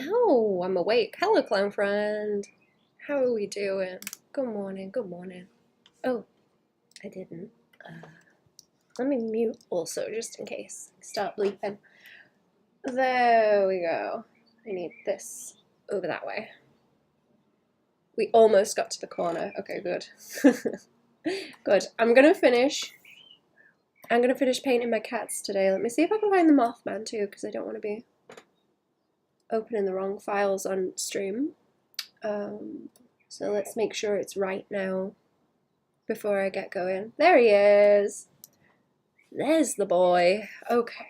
Oh, I'm awake. Hello, clown friend. How are we doing? Good morning, good morning. Oh, I didn't. Let me mute also, just in case. Start bleeping. There we go. I need this over that way. We almost got to the corner. Okay, good. Good. I'm gonna finish painting my cats today. Let me see if I can find the Mothman too, because I don't want to be opening the wrong files on stream. So let's make sure it's right now before I get going. There he is. There's the boy. Okay.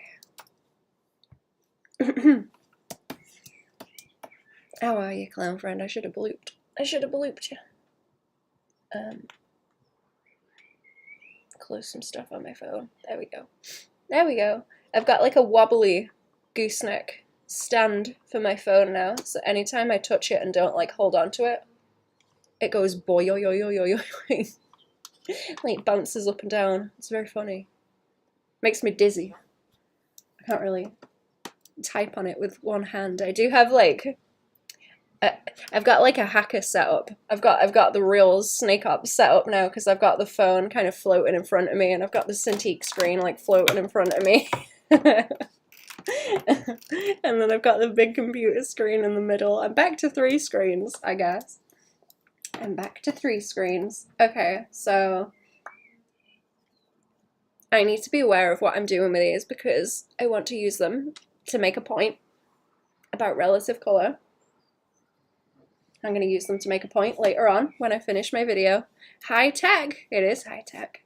How are you, clown friend? I should have blooped. You. Close some stuff on my phone. There we go. There we go. I've got like a wobbly gooseneck stand for my phone now, so anytime I touch it and don't like hold on to it, it goes boy yo yo yo yo yo, like bounces up and down. It's very funny. Makes me dizzy. I can't really type on it with one hand. I do have like I've got like a hacker setup. I've got the real Snake Ops setup now because I've got the phone kind of floating in front of me and I've got the Cintiq screen like floating in front of me. And then I've got the big computer screen in the middle. I'm back to 3 screens, I guess. I'm back to 3 screens. Okay, so I need to be aware of what I'm doing with these because I want to use them to make a point about relative colour. I'm going to use them to make a point later on when I finish my video. High tech! It is high tech.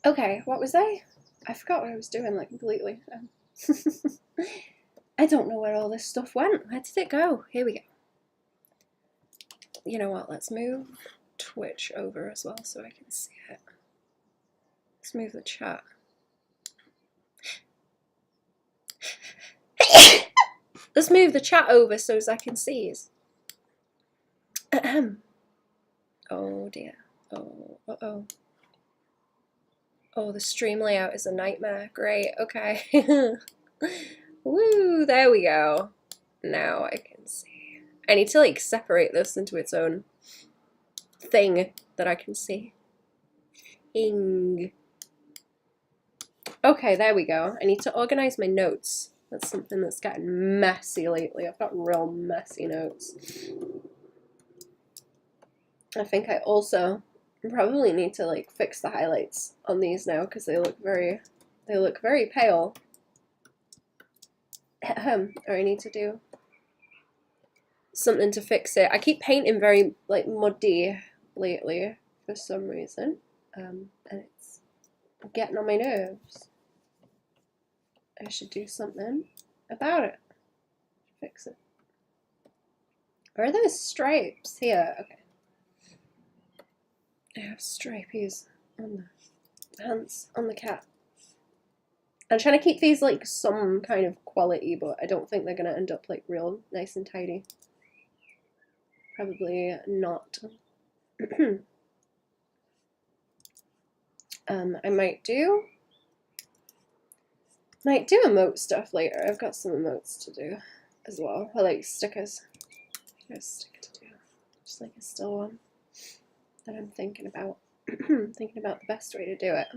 Okay, what was I forgot what I was doing, like, completely. I don't know where all this stuff went. Where did it go? Here we go. You know what, let's move Twitch over as well so I can see it. Let's move the chat. Let's move the chat over so as I can see it. Oh dear. Oh, uh-oh. Oh, the stream layout is a nightmare. Great, okay. Woo, there we go. Now I can see. I need to like separate this into its own thing that I can see. Okay, there we go. I need to organize my notes. That's something that's gotten messy lately. I've got real messy notes. I think I also probably need to like fix the highlights on these now because they look very pale. Or I need to do something to fix it. I keep painting very like muddy lately for some reason, and it's getting on my nerves. I should do something about it. Fix it. Where are those stripes? Here, okay. I have stripies on the hands, on the cat. I'm trying to keep these like some kind of quality, but I don't think they're gonna end up like real nice and tidy. Probably not. I might do emote stuff later. I've got some emotes to do as well. I like stickers. There's a sticker to do. Just like a still one that I'm thinking about. Thinking about the best way to do it.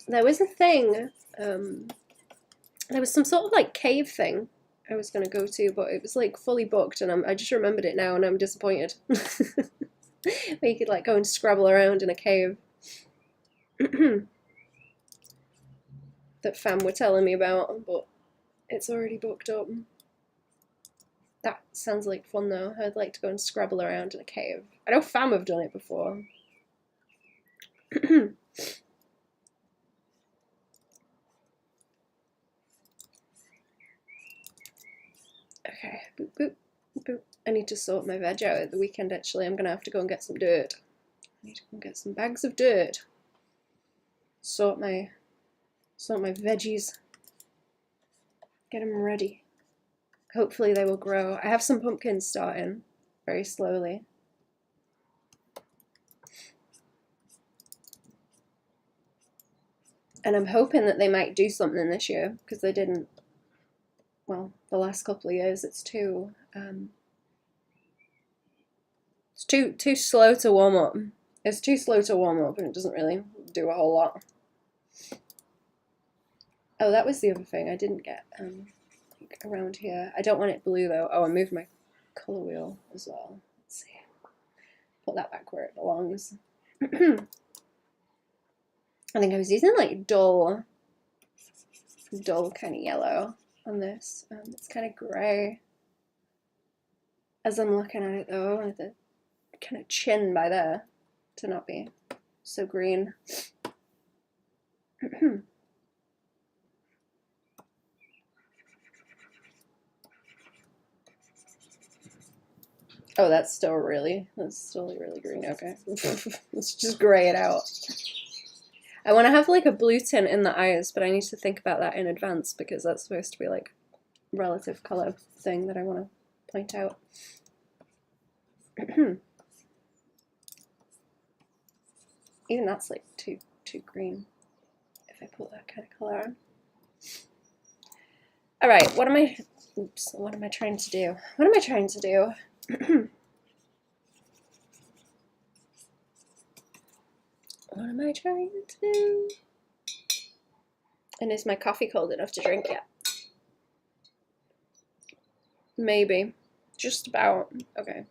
There was a thing, there was some sort of like cave thing I was going to go to, but it was like fully booked and I just remembered it now and I'm disappointed. Where you could like go and scrabble around in a cave. That fam were telling me about, but it's already booked up. That sounds like fun though. I'd like to go and scrabble around in a cave. I know fam have done it before. Okay, boop, boop, boop. I need to sort my veg out at the weekend actually. I'm gonna have to go and get some dirt. I need to go get some bags of dirt. Sort my veggies. Get them ready. Hopefully they will grow. I have some pumpkins starting very slowly. And I'm hoping that they might do something this year, because they didn't, well, the last couple of years. It's too slow to warm up. It's too slow to warm up, and it doesn't really do a whole lot. Oh, that was the other thing I didn't get around here. I don't want it blue though. Oh, I moved my color wheel as well. Let's see. Put that back where it belongs. I think I was using like dull kind of yellow on this. It's kind of grey. As I'm looking at it though, I want the kind of chin by there to not be so green. Oh, that's still really green. Okay. Let's just grey it out. I want to have like a blue tint in the eyes, but I need to think about that in advance because that's supposed to be like a relative color thing that I want to point out. Even that's like too green if I put that kind of color on. All right, what am I trying to do? What am I trying to do? What am I trying to do? And is my coffee cold enough to drink yet? Maybe. Just about. Okay.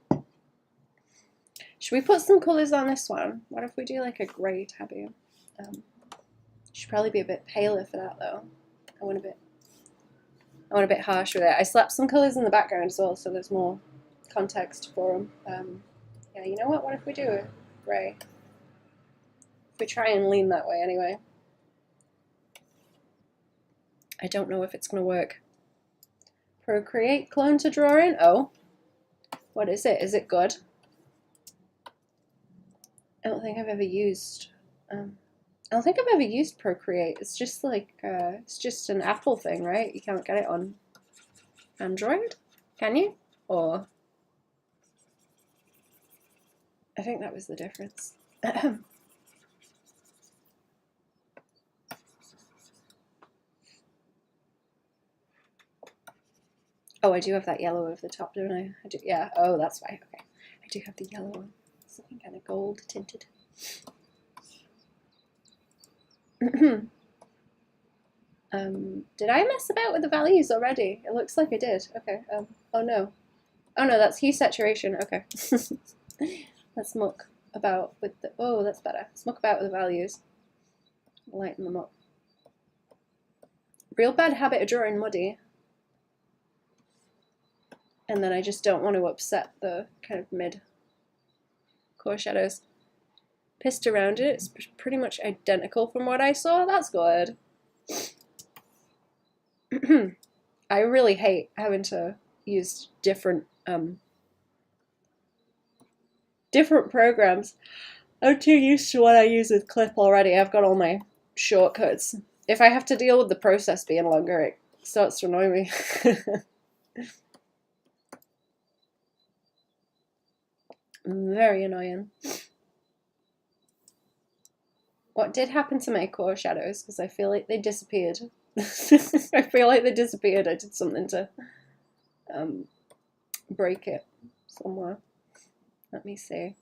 Should we put some colours on this one? What if we do like a grey tabby? Should probably be a bit paler for that though. I want a bit harsh with it. I slapped some colours in the background as well, so there's more context for them. Yeah, you know what? What if we do a grey? We try and lean that way anyway. I don't know if it's going to work. Procreate, clone to draw in. Oh, what is it? Is it good? I don't think I've ever used. I don't think I've ever used Procreate. It's just like it's just an Apple thing, right? You can't get it on Android, can you? Or I think that was the difference. Oh, I do have that yellow over the top, don't I? I do, yeah. Oh, that's why. Okay, I do have the yellow one. Something kind of gold tinted. Did I mess about with the values already? It looks like I did. Okay. Oh no. Oh no, that's hue saturation. Okay. Let's muck about with the. Oh, that's better. Let's muck about with the values. Lighten them up. Real bad habit of drawing muddy. And then I just don't want to upset the kind of mid core shadows. Pissed around it. It's pretty much identical from what I saw. That's good. I really hate having to use different programs. I'm too used to what I use with Clip already. I've got all my shortcuts. If I have to deal with the process being longer, it starts to annoy me. Very annoying. What did happen to my core shadows? Because I feel like they disappeared. I feel like they disappeared. I did something to break it somewhere. Let me see.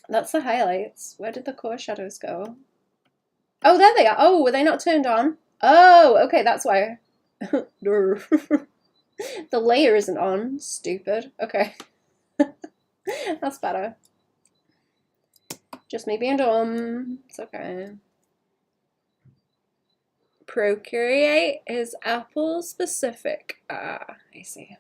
That's the highlights. Where did the core shadows go? Oh, there they are. Oh, were they not turned on? Oh, okay, that's why. The layer isn't on. Stupid. Okay. That's better. Just me being dumb. It's okay. Procreate is Apple specific. Ah, I see.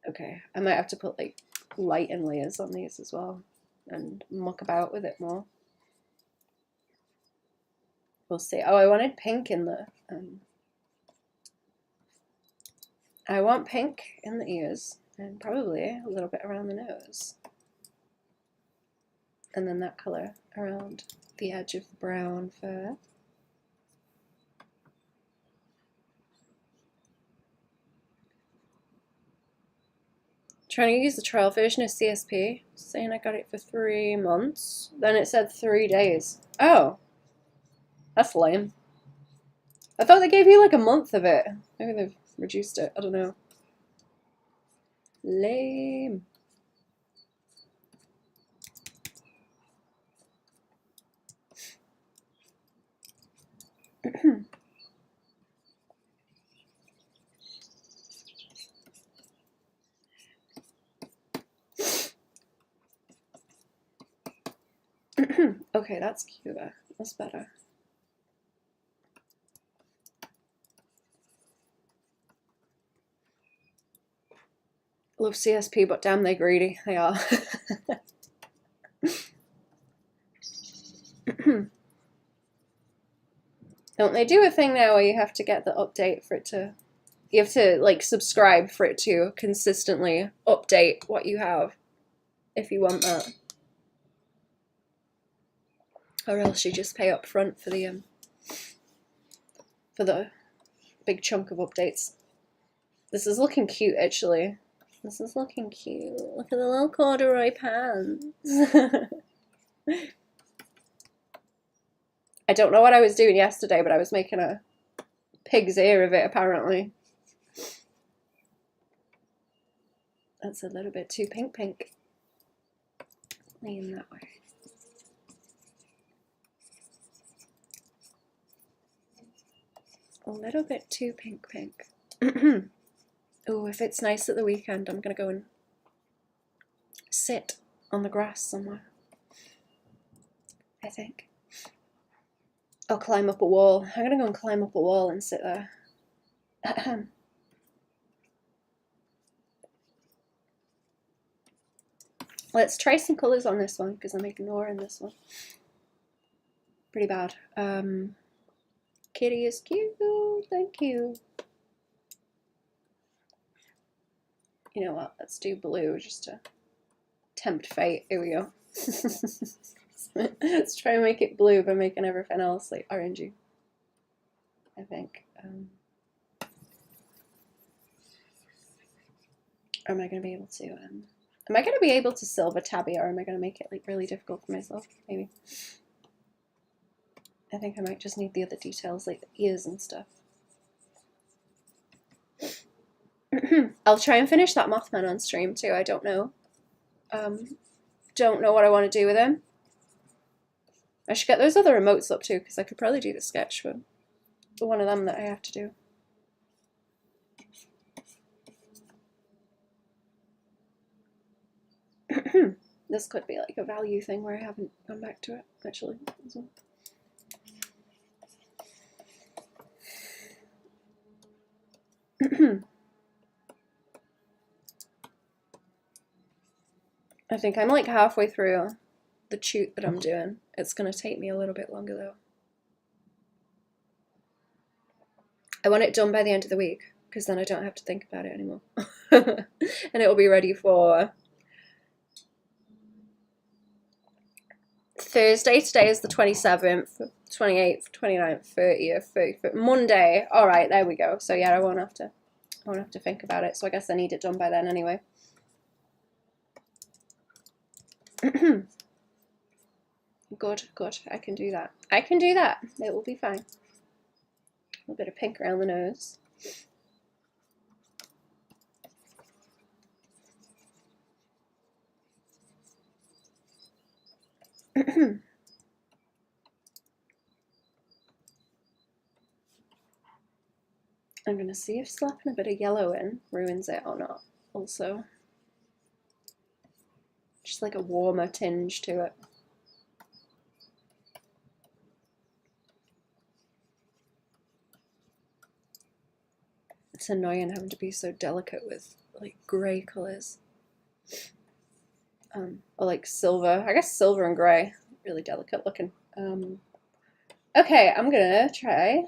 Okay, I might have to put like light and layers on these as well and muck about with it more. We'll see. Oh, I wanted pink in the I want pink in the ears and probably a little bit around the nose. And then that color around the edge of the brown fur. Trying to use the trial version of CSP, saying I got it for 3 months. Then it said 3 days. Oh, that's lame. I thought they gave you like a month of it. Maybe they've reduced it. I don't know. Lame. Okay, that's cuter. That's better. Love CSP, but damn, they're greedy. They are. Don't they do a thing now where you have to get the update for it to... You have to, like, subscribe for it to consistently update what you have, if you want that. Or else you just pay up front for the big chunk of updates. This is looking cute, actually. This is looking cute. Look at the little corduroy pants. I don't know what I was doing yesterday, but I was making a pig's ear of it, apparently. That's a little bit too pink. Lean that way. A little bit too pink. Oh, if it's nice at the weekend, I'm gonna go and sit on the grass somewhere. I think. I'll climb up a wall. I'm gonna go and climb up a wall and sit there. Let's try some colours on this one, because I'm ignoring this one. Pretty bad. Kitty is cute. Thank you. You know what? Let's do blue just to tempt fate. Here we go. Let's try and make it blue by making everything else like orangey. I think. Or am I going to be able to? Am I going to be able to silver tabby, or am I going to make it like really difficult for myself? Maybe. I think I might just need the other details, like the ears and stuff. I'll try and finish that Mothman on stream too. I don't know. Don't know what I want to do with him. I should get those other emotes up too, because I could probably do the sketch for one of them that I have to do. This could be like a value thing where I haven't gone back to it, actually. As well. I think I'm like halfway through the shoot that I'm doing. It's going to take me a little bit longer though. I want it done by the end of the week, because then I don't have to think about it anymore. And it'll be ready for Thursday. Today is the 27th, 28th, 29th, 30th, 31st, Monday. All right, there we go. So yeah, I won't have to think about it. So I guess I need it done by then anyway. Good. I can do that. It will be fine. A little bit of pink around the nose. I'm going to see if slapping a bit of yellow in ruins it or not. Also, just like a warmer tinge to it. It's annoying having to be so delicate with like grey colours. Or like silver. I guess silver and grey. Really delicate looking. Okay, I'm gonna try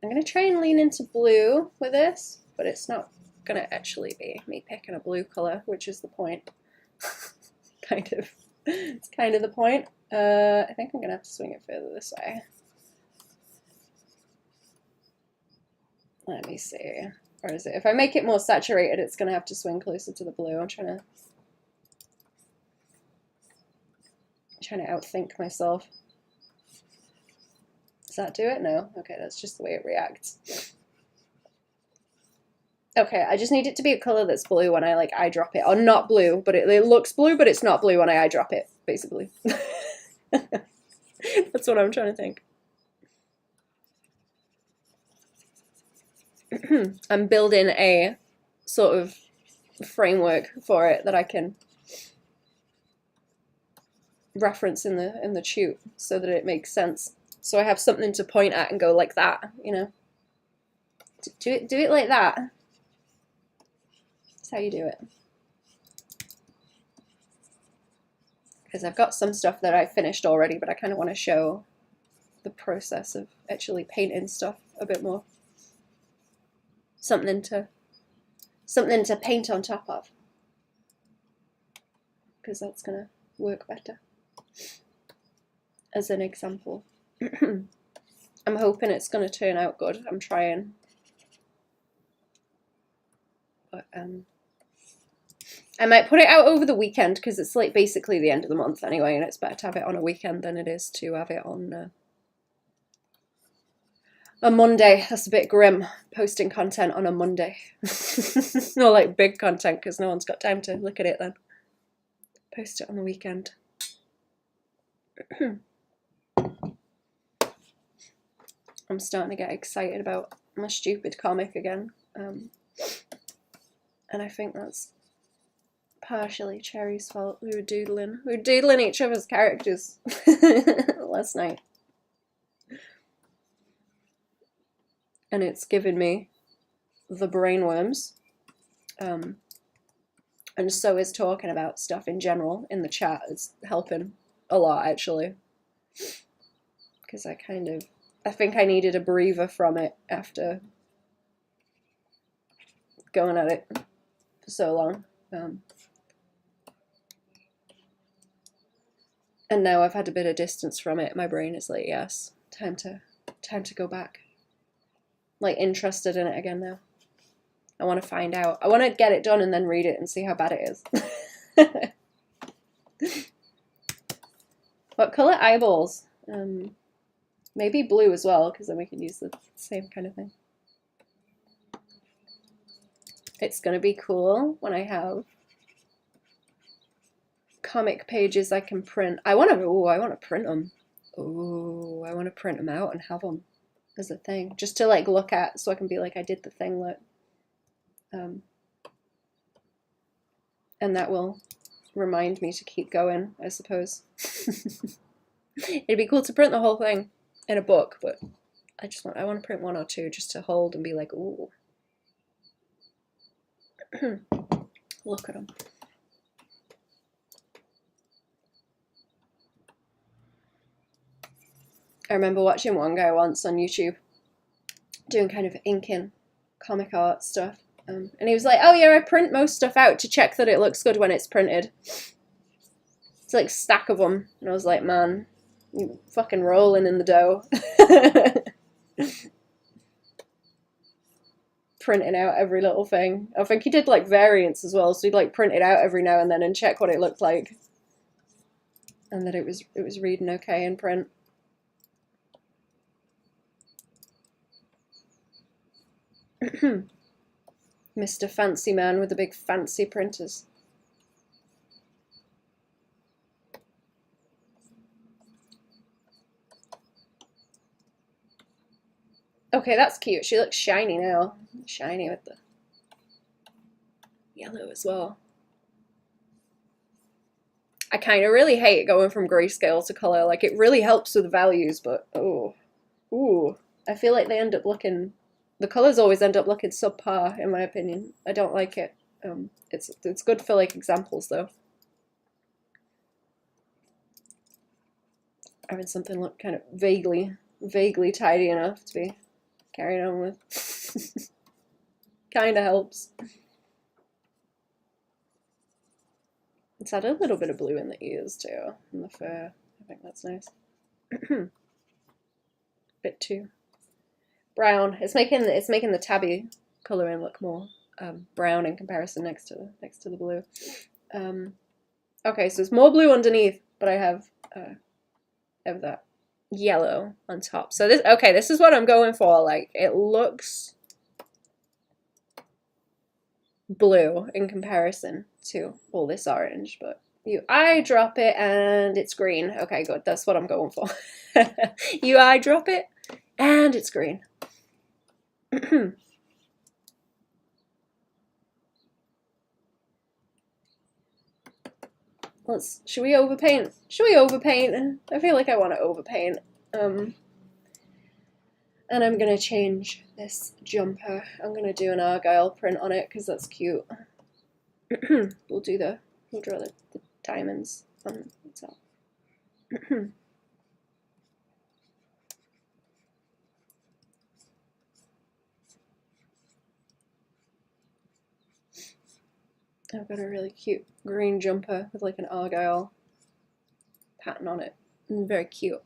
and lean into blue with this. but it's not gonna actually be me picking a blue color, which is the point. Kind of. It's kind of the point. I think I'm gonna have to swing it further this way. Let me see. Or is it? If I make it more saturated, it's gonna have to swing closer to the blue. I'm trying to outthink myself. Does that do it? No. Okay, that's just the way it reacts. Okay, I just need it to be a color that's blue when I like eyedrop it, or not blue, but it looks blue, but it's not blue when I eyedrop it, basically. That's what I'm trying to think. I'm building a sort of framework for it that I can reference in the tube so that it makes sense. So I have something to point at and go like that, you know. Do it like that. That's how you do it. Because I've got some stuff that I finished already, but I kind of want to show the process of actually painting stuff a bit more. Something to paint on top of, because that's gonna work better as an example. I'm hoping it's gonna turn out good. I'm trying, but I might put it out over the weekend because it's like basically the end of the month anyway, and it's better to have it on a weekend than it is to have it on a Monday. That's a bit grim, posting content on a Monday. Not like big content because no one's got time to look at it then. Post it on the weekend. I'm starting to get excited about my stupid comic again. And I think that's partially Cherry's fault. We were doodling each other's characters last night. And it's given me the brainworms. And so is talking about stuff in general in the chat. It's helping a lot, actually. Because I think I needed a breather from it after going at it for so long. And now I've had a bit of distance from it. My brain is like, yes, time to go back. Like, interested in it again now. I want to find out. I want to get it done and then read it and see how bad it is. What color eyeballs? Maybe blue as well, because then we can use the same kind of thing. It's going to be cool when I have comic pages I can print. I want to print them. Ooh, I want to print them out and have them as a thing, just to like look at, so I can be like, I did the thing. Look, and that will remind me to keep going, I suppose. It'd be cool to print the whole thing in a book, but I want to print one or two just to hold and be like, ooh, look at them. I remember watching one guy once on YouTube doing kind of inking comic art stuff. And he was like, oh yeah, I print most stuff out to check that it looks good when it's printed. It's like a stack of them. And I was like, man, you fucking rolling in the dough. Printing out every little thing. I think he did like variants as well, so he'd like print it out every now and then and check what it looked like. And that it was reading okay in print. Mr. Fancy Man with the big fancy printers. Okay, that's cute. She looks shiny now. Shiny with the yellow as well. I kind of really hate going from grayscale to color. Like, it really helps with the values, but oh, ooh, I feel like they end up looking. The colors always end up looking subpar, in my opinion. I don't like it. It's good for like examples though. Having something look kind of vaguely tidy enough to be carried on with. Kind of helps. Let's add a little bit of blue in the ears too, and the fur. I think that's nice. Bit too brown. It's making the tabby coloring look more brown in comparison next to the blue. Okay, so it's more blue underneath, but I have that yellow on top. So this is what I'm going for. Like, it looks blue in comparison to all this orange, but you eyedrop it and it's green. Okay, good. That's what I'm going for. You eyedrop it and it's green. Should we overpaint? Should we overpaint? I feel like I want to overpaint. And I'm gonna change this jumper. I'm gonna do an Argyle print on it because that's cute. We'll draw the diamonds on the top. I've got a really cute green jumper with like an Argyle pattern on it. Very cute.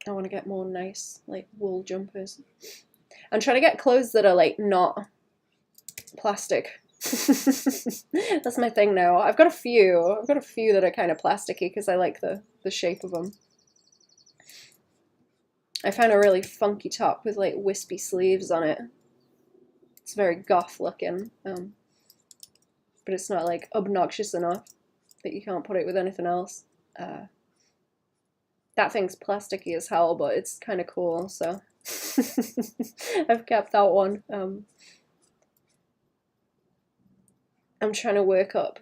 I want to get more nice like wool jumpers. I'm trying to get clothes that are like not plastic. That's my thing now. I've got a few that are kind of plasticky because I like the shape of them. I found a really funky top with like wispy sleeves on it. It's very goth looking, but it's not like obnoxious enough that you can't put it with anything else. That thing's plasticky as hell, but it's kind of cool, so I've kept that one. I'm trying to work up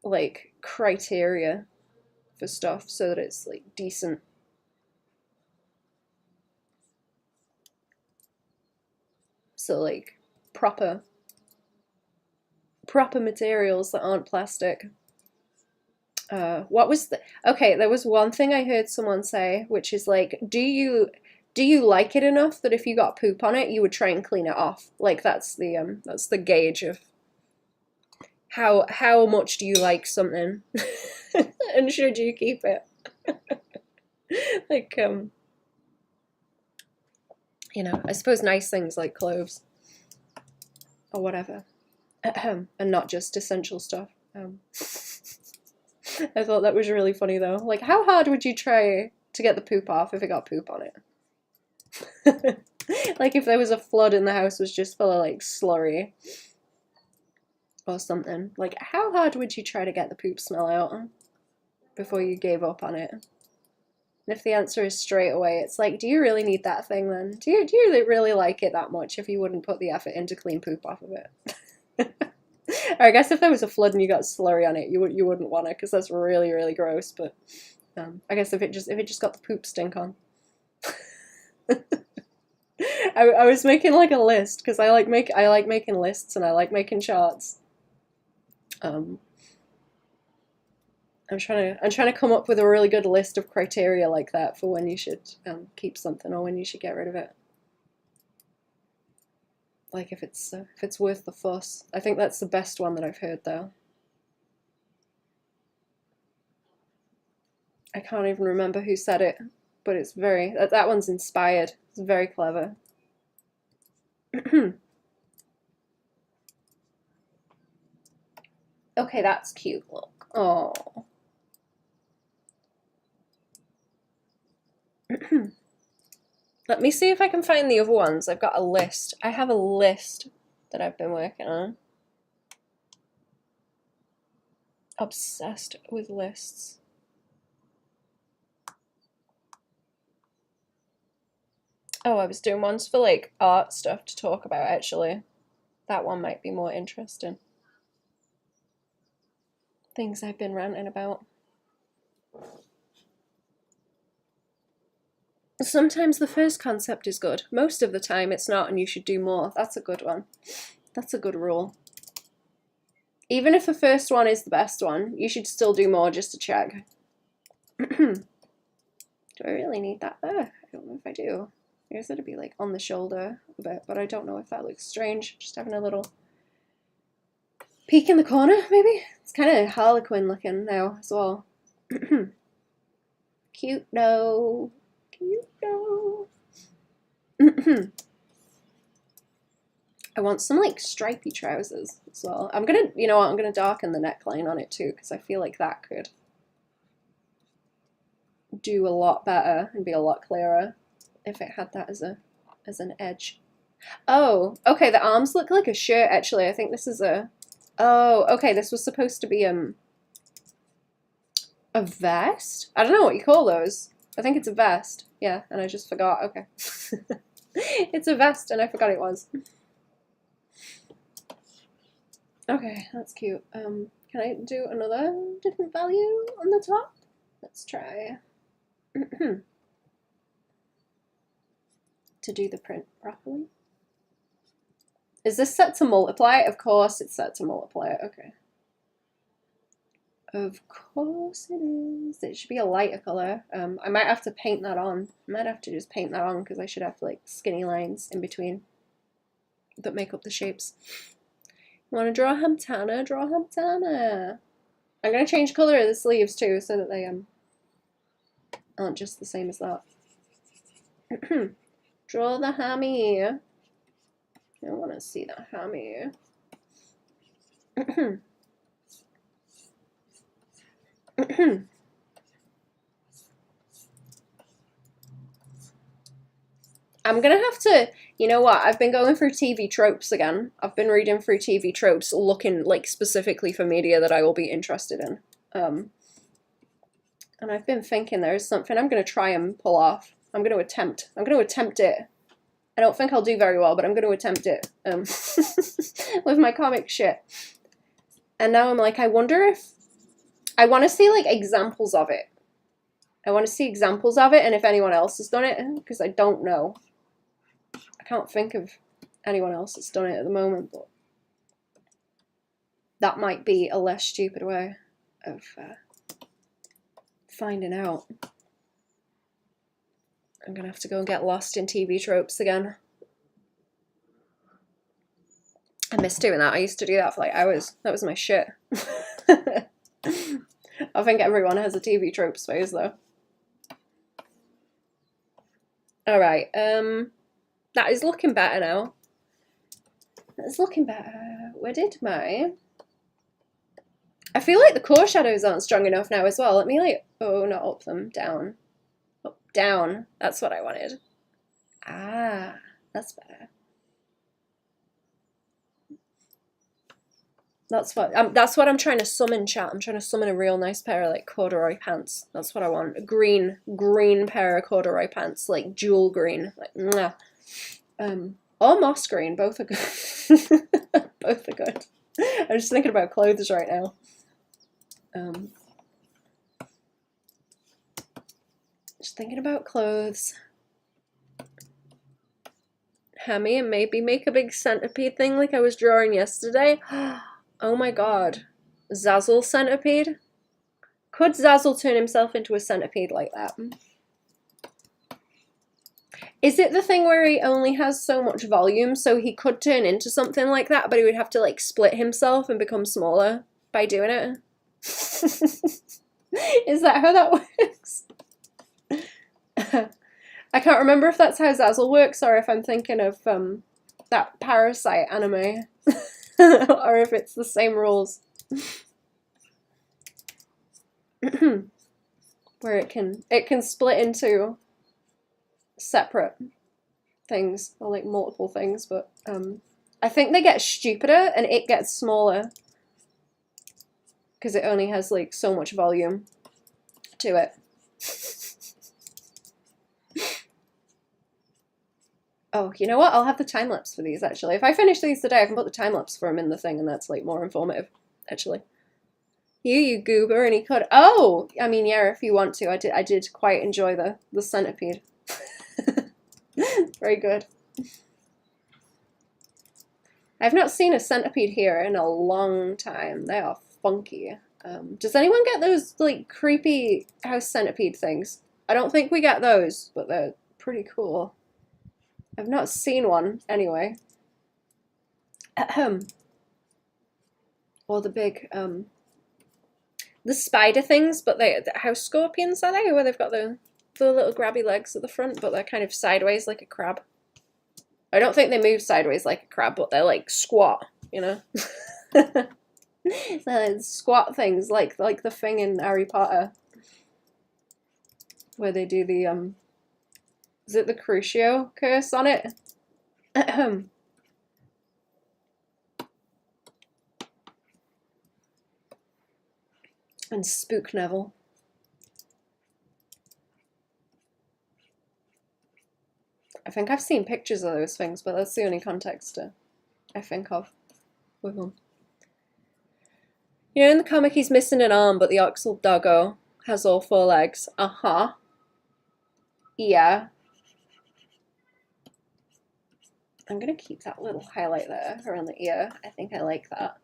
like criteria for stuff so that it's like decent. So like proper materials that aren't plastic. What was okay, there was one thing I heard someone say, which is like, do you like it enough that if you got poop on it, you would try and clean it off? Like that's the gauge of how much do you like something and should you keep it? Like you know, I suppose nice things like clothes or whatever, and not just essential stuff. I thought that was really funny though. Like, how hard would you try to get the poop off if it got poop on it? Like if there was a flood and the house was just full of like slurry or something. Like, how hard would you try to get the poop smell out before you gave up on it? And if the answer is straight away, it's like, do you really need that thing then? Do you really like it that much if you wouldn't put the effort in to clean poop off of it? Or I guess if there was a flood and you got slurry on it, you wouldn't want it because that's really, really gross. But I guess if it just got the poop stink on. I was making like a list because I like making lists and I like making charts. I'm trying to come up with a really good list of criteria like that for when you should keep something or when you should get rid of it. Like if it's worth the fuss. I think that's the best one that I've heard though. I can't even remember who said it, but it's that one's inspired. It's very clever. Okay, that's cute. Look. Oh. Let me see if I can find the other ones. I've got a list. I have a list that I've been working on. Obsessed with lists. Oh, I was doing ones for like art stuff to talk about actually. That one might be more interesting. Things I've been ranting about. Sometimes the first concept is good. Most of the time it's not and you should do more. That's a good one. That's a good rule. Even if the first one is the best one, you should still do more just to check. Do I really need that there? I don't know if I do. I guess it'd be like on the shoulder a bit, but I don't know if that looks strange. Just having a little peek in the corner, maybe? It's kind of Harlequin looking now as well. Cute though. Cute though. I want some like stripy trousers as well. I'm gonna, you know what, I'm gonna darken the neckline on it too, because I feel like that could do a lot better and be a lot clearer if it had that as an edge. Oh, okay, the arms look like a shirt actually. I think this is a, oh, okay, this was supposed to be a vest? I don't know what you call those. I think it's a vest. Yeah, and I just forgot. Okay. It's a vest and I forgot it was. Okay, that's cute. Can I do another different value on the top? Let's try. To do the print properly. Is this set to multiply? Of course it's set to multiply. Okay. Of course it is. It should be a lighter color. I might have to paint that on. I might have to just paint that on because I should have like skinny lines in between that make up the shapes. You want to draw Hamtana? Draw Hamtana. I'm going to change color of the sleeves too so that they aren't just the same as that. Draw the hammy. I want to see the hammy. I'm gonna have to, you know what, I've been going through TV tropes again. I've been reading through TV tropes, looking like specifically for media that I will be interested in. And I've been thinking there's something I'm gonna try and pull off. I'm gonna attempt it. I don't think I'll do very well, but I'm gonna attempt it with my comic shit. And now I'm like, I wonder if, I want to see like examples of it. I want to see examples of it and if anyone else has done it, because I don't know. I can't think of anyone else that's done it at the moment, but that might be a less stupid way of finding out. I'm gonna have to go and get lost in TV tropes again. I miss doing that. I used to do that for like hours. That was my shit. I think everyone has a TV tropes phase though. Alright, that is looking better now. That's looking better. Where did my... I feel like the core shadows aren't strong enough now as well. Let me like, oh, not up them, down. Up, down. That's what I wanted. Ah, that's better. That's what I'm trying to summon, chat. I'm trying to summon a real nice pair of like corduroy pants. That's what I want. A green pair of corduroy pants, like jewel green, like mwah. Or moss green. Both are good. Both are good. I'm just thinking about clothes right now. Just thinking about clothes. Hammy and maybe make a big centipede thing like I was drawing yesterday. Oh my god. Zazzle centipede? Could Zazzle turn himself into a centipede like that? Is it the thing where he only has so much volume, so he could turn into something like that, but he would have to like split himself and become smaller by doing it? Is that how that works? I can't remember if that's how Zazzle works or if I'm thinking of that Parasite anime. Or if it's the same rules. Where it can split into separate things or like multiple things, but I think they get stupider and it gets smaller because it only has like so much volume to it. Oh, you know what? I'll have the time-lapse for these, actually. If I finish these today, I can put the time-lapse for them in the thing, and that's, like, more informative, actually. You goober, and he could... Oh! I mean, yeah, if you want to. I did quite enjoy the centipede. Very good. I've not seen a centipede here in a long time. They are funky. Does anyone get those like creepy house centipede things? I don't think we get those, but they're pretty cool. I've not seen one anyway. Ahem. Or the big the spider things, but the house scorpions, are they? Where they've got the little grabby legs at the front, but they're kind of sideways like a crab. I don't think they move sideways like a crab, but they're like squat, you know? They're squat things like the thing in Harry Potter where they do the is it the Crucio curse on it? And Spook Neville. I think I've seen pictures of those things, but that's the only context I think of with them. You know, in the comic he's missing an arm, but the Oxel doggo has all 4 legs. Uh-huh. Yeah. I'm gonna keep that little highlight there around the ear. I think I like that.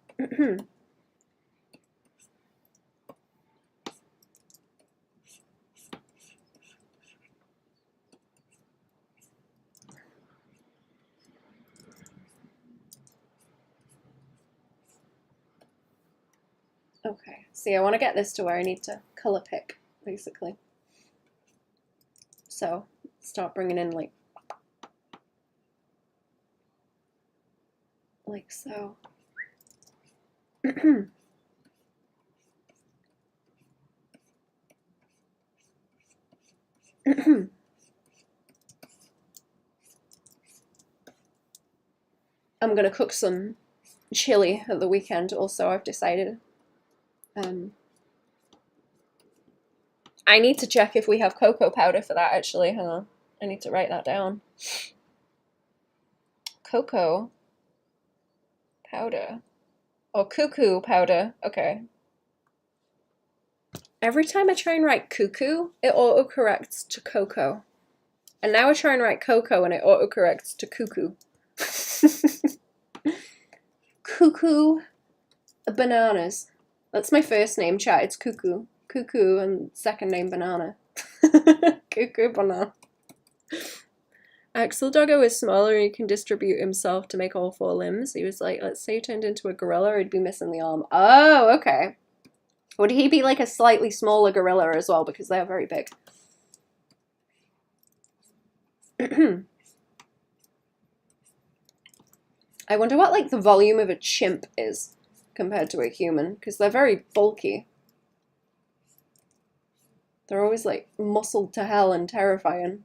Okay, see, I want to get this to where I need to color pick, basically. So, start bringing in like so. I'm gonna cook some chili at the weekend also, I've decided. I need to check if we have cocoa powder for that, actually. Hang on. I need to write that down. Cocoa powder. Or cuckoo powder. Okay. Every time I try and write cuckoo, it autocorrects to cocoa. And now I try and write cocoa and it autocorrects to cuckoo. Cuckoo bananas. That's my first name, chat. It's Cuckoo. Cuckoo and second name Banana. Cuckoo Banana. Axel Doggo is smaller, he can distribute himself to make all 4 limbs. He was like, let's say he turned into a gorilla, he'd be missing the arm. Oh, okay. Would he be like a slightly smaller gorilla as well, because they are very big? I wonder what like the volume of a chimp is compared to a human, because they're very bulky. They're always like muscled to hell and terrifying.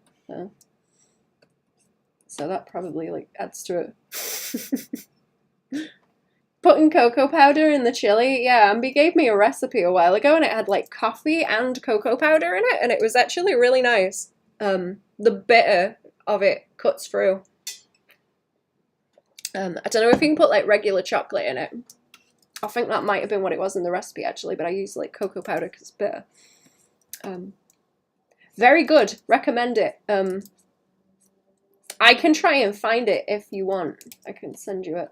So that probably like adds to it. Putting cocoa powder in the chili, yeah, Ambi gave me a recipe a while ago and it had like coffee and cocoa powder in it, and it was actually really nice. The bitter of it cuts through. I don't know if you can put like regular chocolate in it. I think that might have been what it was in the recipe actually, but I used like cocoa powder because it's bitter. Very good. Recommend it. I can try and find it if you want. I can send you it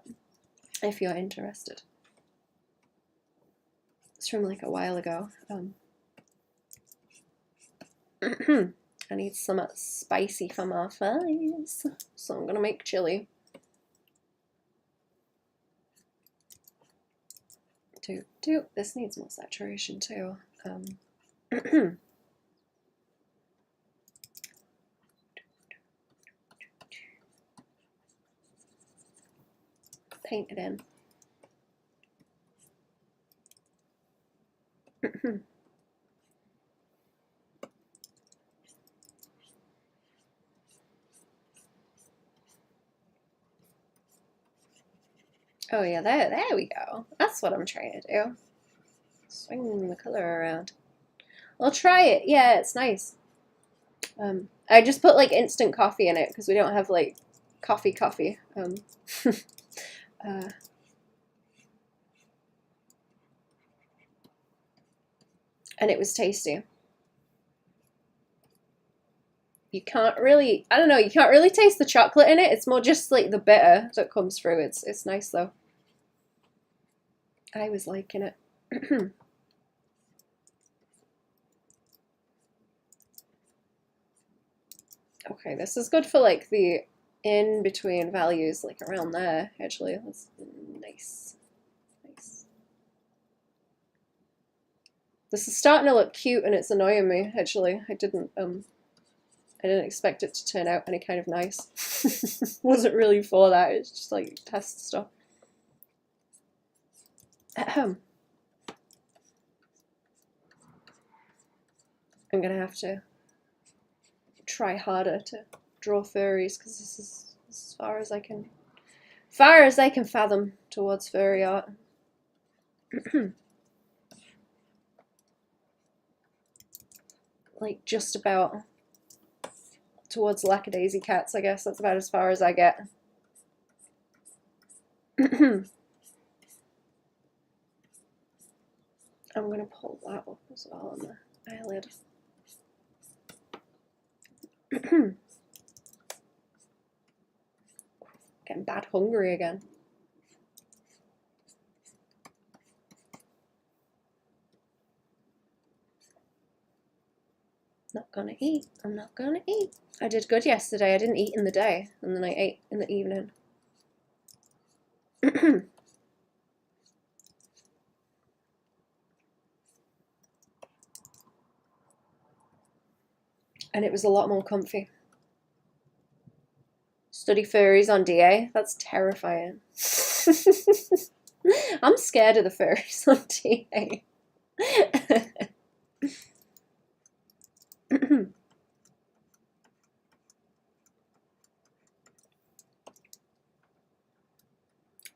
if you're interested. It's from like a while ago. I need some spicy for my face, so I'm gonna make chili. This needs more saturation too. Paint it in. Oh yeah, there we go. That's what I'm trying to do. Swing the color around. I'll try it. Yeah, it's nice. I just put like instant coffee in it because we don't have like coffee. And it was tasty. You can't really, I don't know, you can't really taste the chocolate in it. It's more just like the bitter that comes through. It's nice though. I was liking it. Okay, this is good for like the in-between values, like around there, actually. That's nice. Nice. This is starting to look cute and it's annoying me, actually. I didn't expect it to turn out any kind of nice. Wasn't really for that, it's just like test stuff. Ahem. I'm gonna have to try harder to draw furries because this is as far as I can fathom towards furry art. Like just about towards lackadaisy cats, I guess. That's about as far as I get. I'm gonna pull that up as well on the eyelid. Getting bad hungry again. Not gonna eat. I'm not gonna eat. I did good yesterday. I didn't eat in the day, and then I ate in the evening. And it was a lot more comfy. Study furries on DA? That's terrifying. I'm scared of the furries on DA.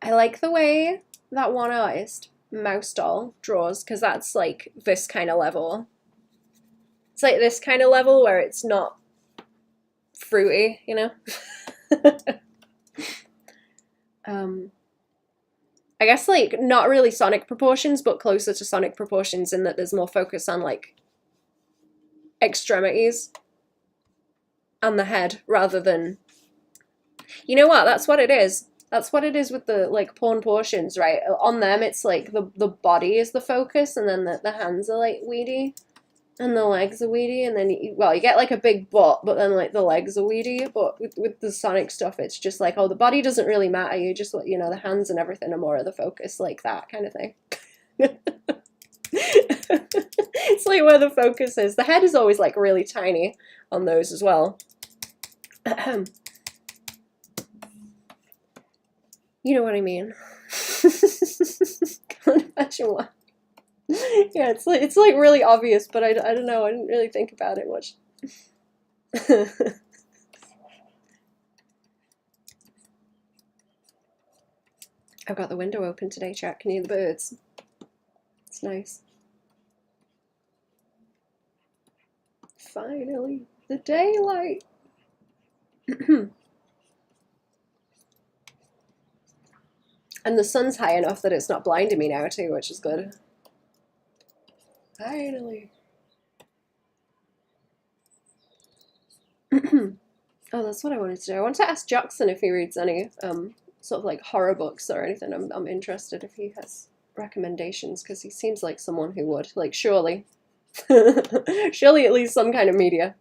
I like the way that one artist, Mouse Doll, draws, because that's like this kind of level. It's like this kind of level where it's not fruity, you know? I guess like not really Sonic proportions, but closer to Sonic proportions in that there's more focus on like extremities and the head rather than, you know what, that's what it is. That's what it is with the like porn portions, right? On them it's like the body is the focus and then the hands are like weedy and the legs are weedy and then you get like a big butt but then like the legs are weedy. But with the Sonic stuff it's just like, oh, the body doesn't really matter, you just, you know, the hands and everything are more of the focus, like that kind of thing. It's like where the focus is. The head is always like really tiny on those as well. You know what I mean. Can't imagine why. Yeah, it's like really obvious, but I don't know, I didn't really think about it much. I've got the window open today, chat. Can you hear the birds? It's nice. Finally, the daylight. And the sun's high enough that it's not blinding me now too, which is good. Finally. Oh, that's what I wanted to do. I wanted to ask Jackson if he reads any sort of like horror books or anything. I'm interested if he has recommendations, because he seems like someone who would. Like, surely. Surely at least some kind of media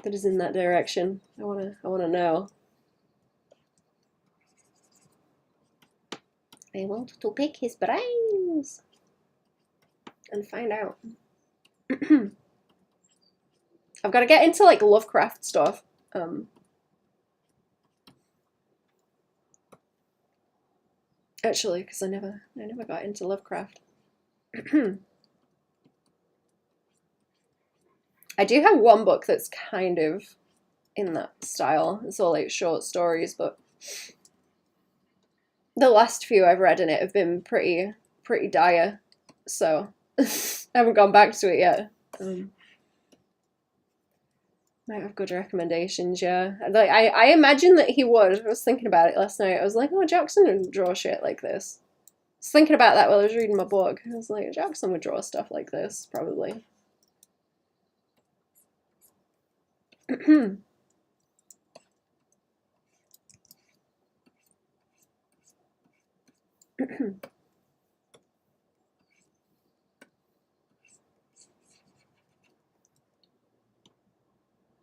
that is in that direction. I wanna know. I want to pick his brains and find out. I've got to get into like Lovecraft stuff. Actually, because I never got into Lovecraft. I do have one book that's kind of in that style. It's all like short stories, but the last few I've read in it have been pretty dire, so I haven't gone back to it yet. Might have good recommendations, yeah. Like I imagine that he would. I was thinking about it last night. I was like, oh, Jackson would draw shit like this. I was thinking about that while I was reading my book. I was like, Jackson would draw stuff like this, probably.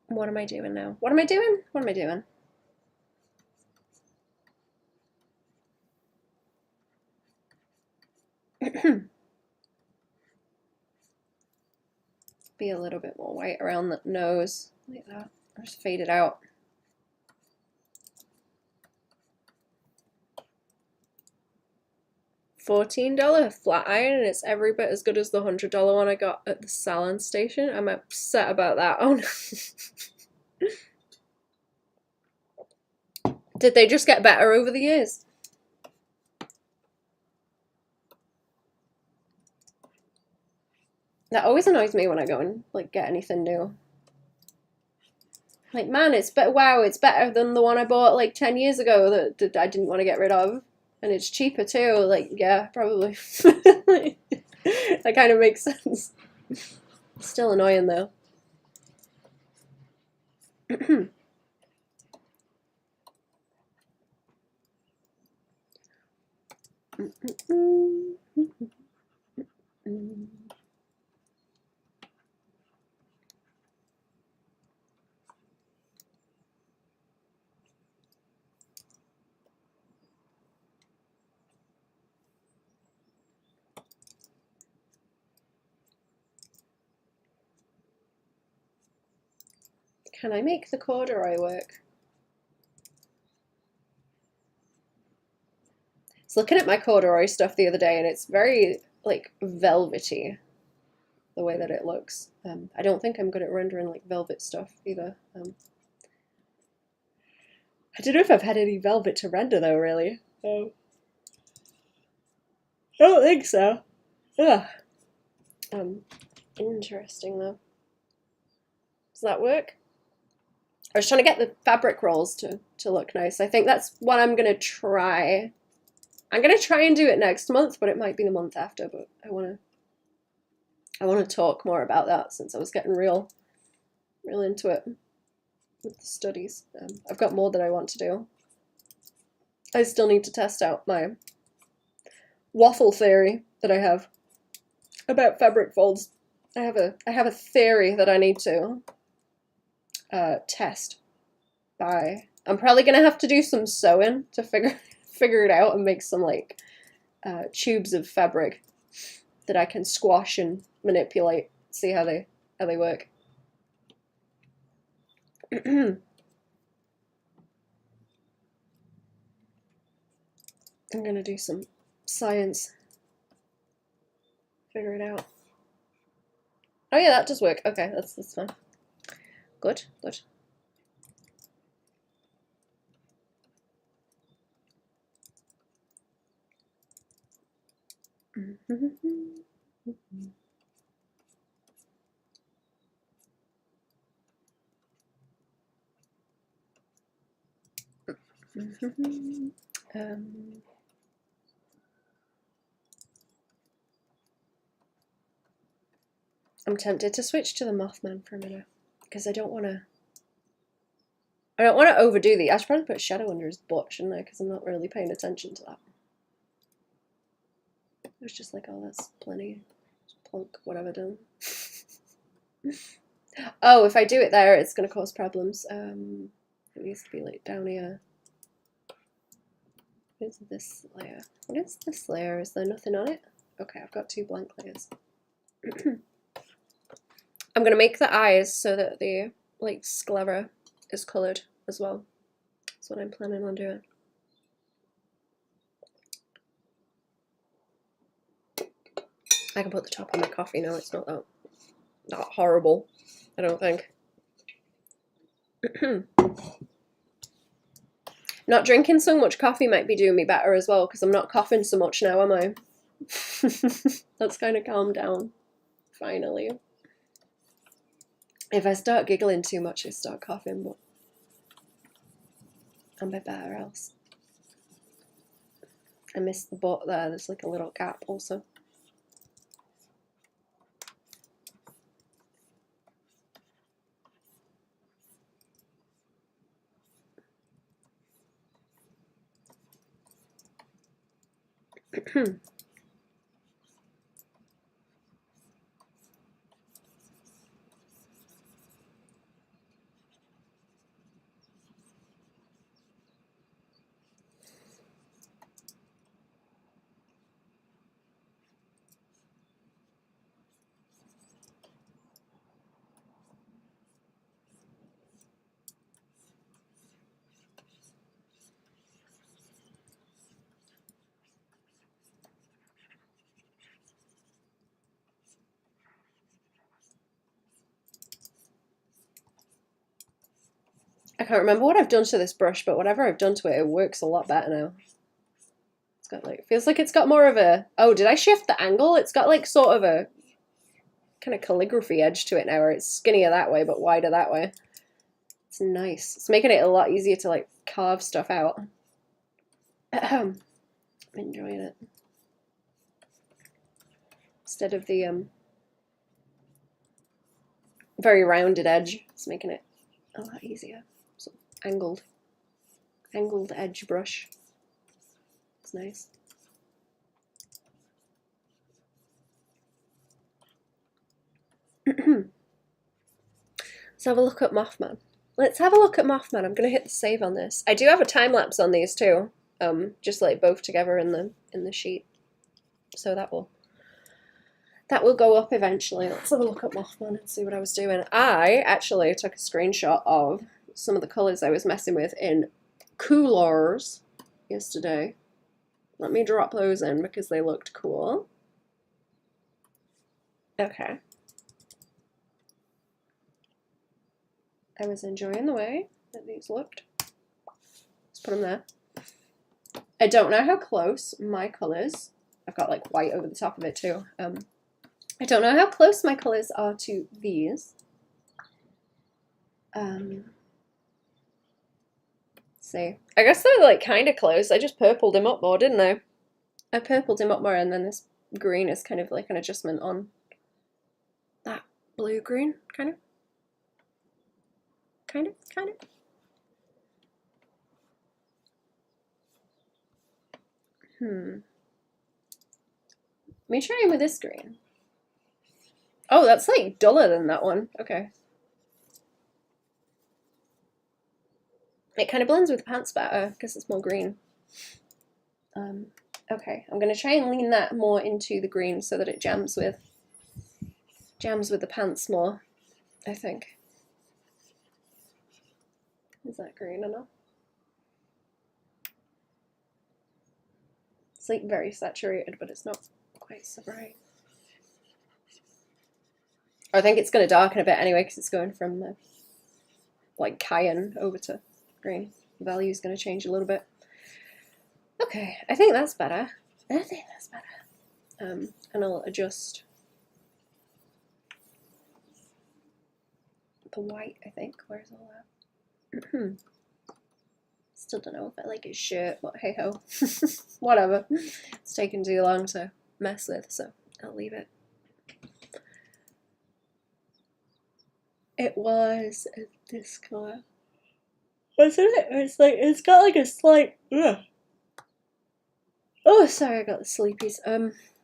What am I doing now? What am I doing? What am I doing? Be a little bit more white around the nose, like that. Just fade it out. $14 flat iron, and it's every bit as good as the $100 one I got at the salon station. I'm upset about that. Oh no. Did they just get better over the years? That always annoys me when I go and like get anything new. Like, man, it's better. Wow, it's better than the one I bought like 10 years ago that I didn't want to get rid of, and it's cheaper too. Like, yeah, probably. That kind of makes sense. Still annoying though. Can I make the corduroy work? I was looking at my corduroy stuff the other day, and it's very like velvety, the way that it looks. I don't think I'm good at rendering like velvet stuff either. I don't know if I've had any velvet to render though, really. I don't think so. Ugh. Interesting though. Does that work? I was trying to get the fabric rolls to look nice. I think that's what I'm gonna try. I'm gonna try and do it next month, but it might be the month after. But I wanna talk more about that since I was getting real into it with the studies. I've got more that I want to do. I still need to test out my waffle theory that I have about fabric folds. I have a theory that I need to test by. I'm probably gonna have to do some sewing to figure it out and make some like tubes of fabric that I can squash and manipulate. See how they work. I'm gonna do some science. Figure it out. Oh yeah, that does work. Okay, that's fine. Good. I'm tempted to switch to the Mothman for a minute because I don't want to overdo the. I should probably put a shadow under his butt, shouldn't I? Because I'm not really paying attention to that. It was just like, oh, that's plenty. Plunk, whatever done. Oh, if I do it there, it's going to cause problems. It needs to be like down here. What is this layer? What is this layer? Is there nothing on it? Okay, I've got 2 blank layers. I'm going to make the eyes so that the like sclera is coloured as well. That's what I'm planning on doing. I can put the top on my coffee now. It's not that horrible, I don't think. Not drinking so much coffee might be doing me better as well, because I'm not coughing so much now, am I? That's kind of calmed down, finally. If I start giggling too much, I start coughing, but I'm a bit better else. I missed the butt there. There's like a little gap also. I can't remember what I've done to this brush, but whatever I've done to it, it works a lot better now. It's got like, feels like it's got more of a, oh, did I shift the angle? It's got like sort of a kind of calligraphy edge to it now, where it's skinnier that way, but wider that way. It's nice. It's making it a lot easier to like carve stuff out. I'm enjoying it. Instead of the very rounded edge, it's making it a lot easier. So angled edge brush. It's nice. Let's have a look at Mothman. Let's have a look at Mothman. I'm gonna hit the save on this. I do have a time lapse on these too. Just like both together in the sheet. So that will go up eventually. Let's have a look at Mothman and see what I was doing. I actually took a screenshot of some of the colours I was messing with in Coolers yesterday. Let me drop those in because they looked cool. Okay. I was enjoying the way that these looked. Let's put them there. I don't know how close my colours, I've got like white over the top of it too. I don't know how close my colours are to these. See, I guess they're like kind of close. I just purpled him up more, didn't I? I purpled him up more, and then this green is kind of like an adjustment on that blue-green, kind of. Let me try him with this green. Oh, that's like duller than that one. Okay. It kind of blends with the pants better because it's more green. Okay, I'm going to try and lean that more into the green so that it jams with the pants more, I think. Is that green enough? It's like very saturated, but it's not quite so bright. I think it's going to darken a bit anyway because it's going from like cayenne over to green. The value is going to change a little bit. Okay, I think that's better. And I'll adjust the white, I think. Where's all that? Still don't know if I like his shirt, but hey ho. Whatever. It's taken too long to mess with, so I'll leave it. It was this color. Wasn't it? It's like, it's got like a slight, ugh. Oh, sorry, I got the sleepies.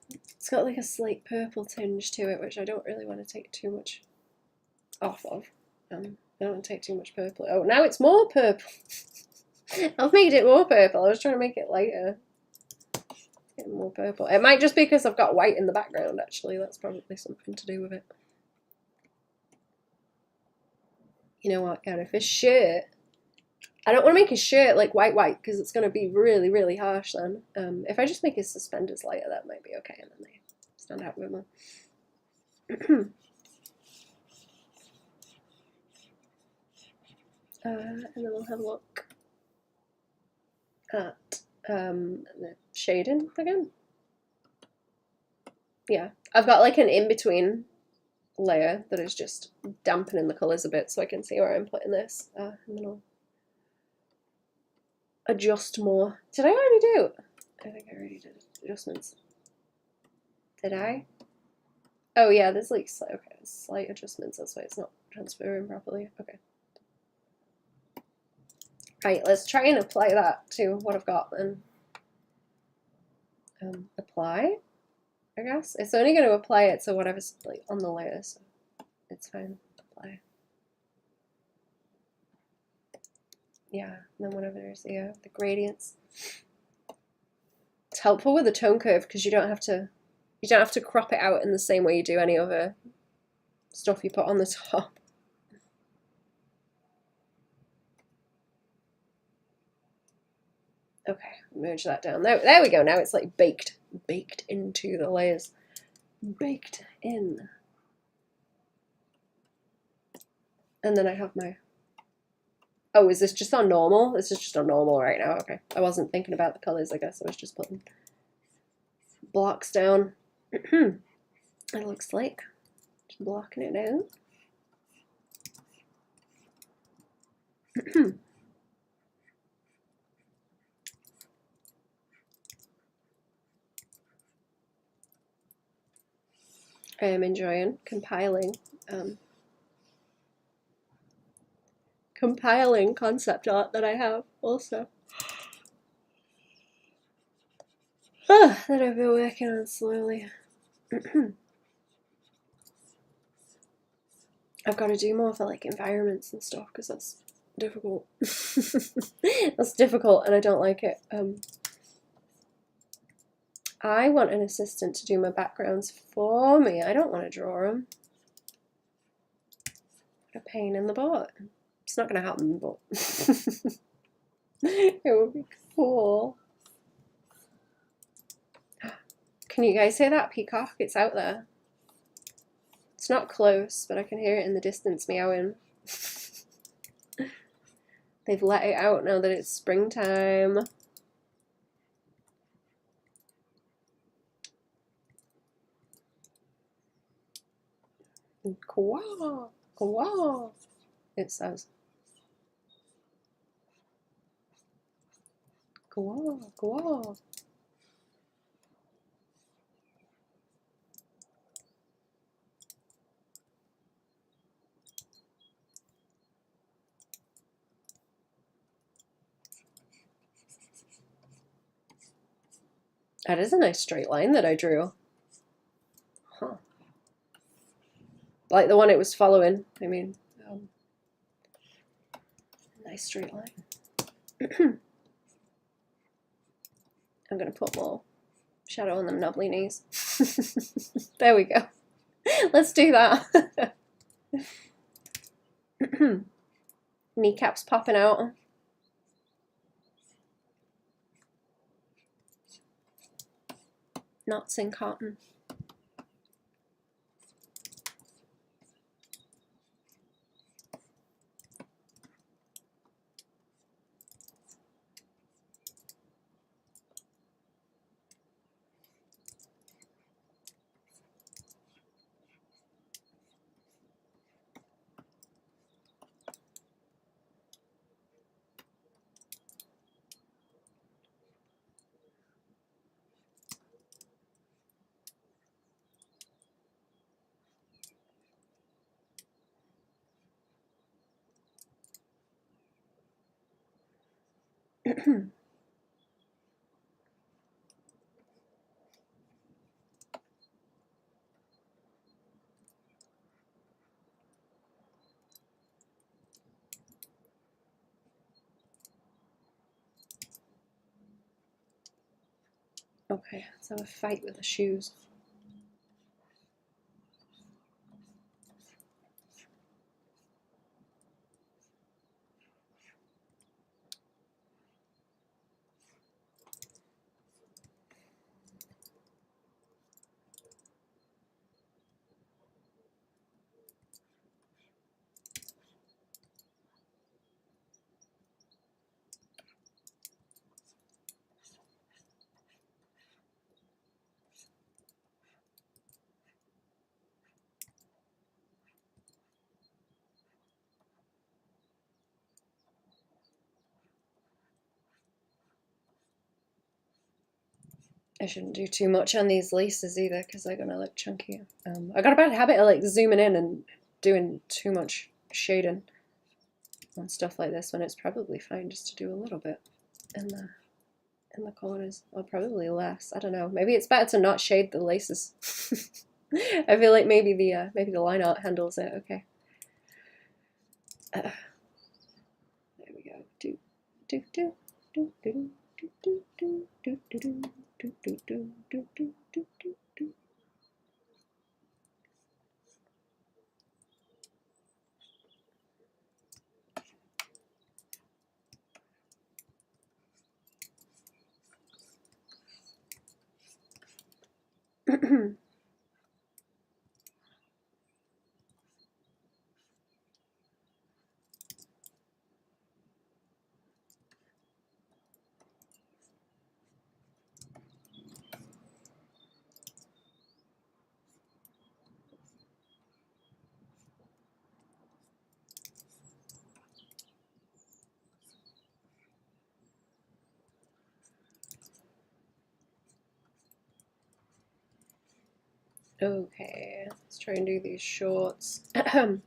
It's got like a slight purple tinge to it, which I don't really want to take too much off of. I don't want to take too much purple. Oh, now it's more purple. I've made it more purple. I was trying to make it lighter. It's getting more purple. It might just be because I've got white in the background, actually. That's probably something to do with it. You know what, yeah, if his shirt, I don't want to make his shirt like white because it's going to be really, really harsh then. If I just make his suspenders lighter, that might be okay, and then they stand out a bit more. And then we'll have a look at the shading again. Yeah, I've got like an in-between layer that is just dampening the colours a bit so I can see where I'm putting this. And then I'll adjust more. Did I already do? I think I already did adjustments. Did I? Oh yeah, there's like slight adjustments, that's why it's not transferring properly. Okay. Right, let's try and apply that to what I've got then. Apply, I guess. It's only going to apply it to whatever's like on the layer, so it's fine. Apply. Yeah, and then whenever there's the gradients. It's helpful with the tone curve because you don't have to crop it out in the same way you do any other stuff you put on the top. Okay, merge that down. There we go. Now it's like baked into the layers. Baked in. And then I have my Oh, is this just on normal? This is just on normal right now. Okay. I wasn't thinking about the colors, I guess. I was just putting blocks down. It looks like. Just blocking it out. I am enjoying compiling concept art that I have also. That I've been working on slowly. I've got to do more for like environments and stuff because that's difficult. That's difficult and I don't like it. I want an assistant to do my backgrounds for me. I don't want to draw them. What a pain in the butt. It's not going to happen, but it would be cool. Can you guys hear that peacock? It's out there. It's not close, but I can hear it in the distance meowing. They've let it out now that it's springtime. Quack, quack, it says. Quack, quack. That is a nice straight line that I drew. Huh. Like the one it was following, I mean. Nice straight line. I'm going to put more shadow on them knobbly knees. There we go. Let's do that. Kneecaps popping out. Knots in cotton. Okay, let's have a fight with the shoes. I shouldn't do too much on these laces either because they're gonna look chunky. I got a bad habit of like zooming in and doing too much shading on stuff like this when it's probably fine just to do a little bit in the corners, or probably less. I don't know. Maybe it's better to not shade the laces. I feel like maybe the line art handles it. Okay. There we go. Do do do do do do do do do do do. Do, do, do, do, do, do, do, do. Okay, let's try and do these shorts. I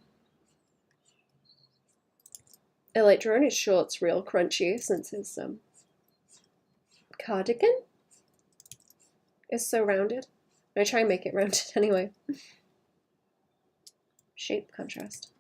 like drawing his shorts real crunchy since his cardigan is so rounded. I try and make it rounded anyway. Shape contrast.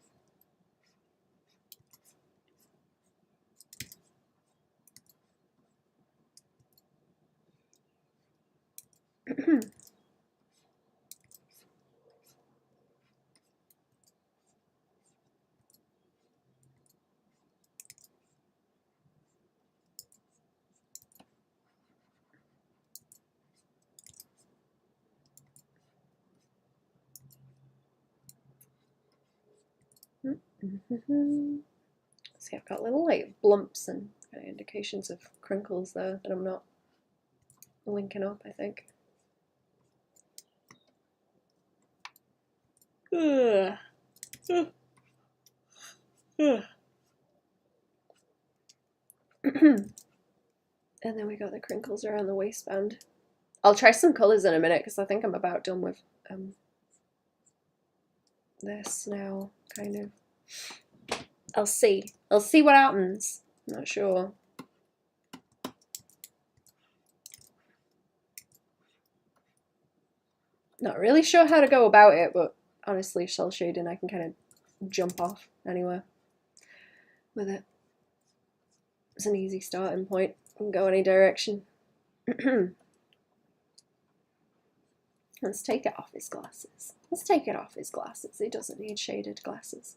See, I've got little like blumps and indications of crinkles there that I'm not linking up, I think. Ugh. Ugh. Ugh. And then we got the crinkles around the waistband. I'll try some colours in a minute because I think I'm about done with this now, kind of. I'll see what happens. I'm not sure. Not really sure how to go about it, but honestly, shell shading, I can kind of jump off anywhere with it. It's an easy starting point. I can go any direction. Let's take it off his glasses. Let's take it off his glasses. He doesn't need shaded glasses.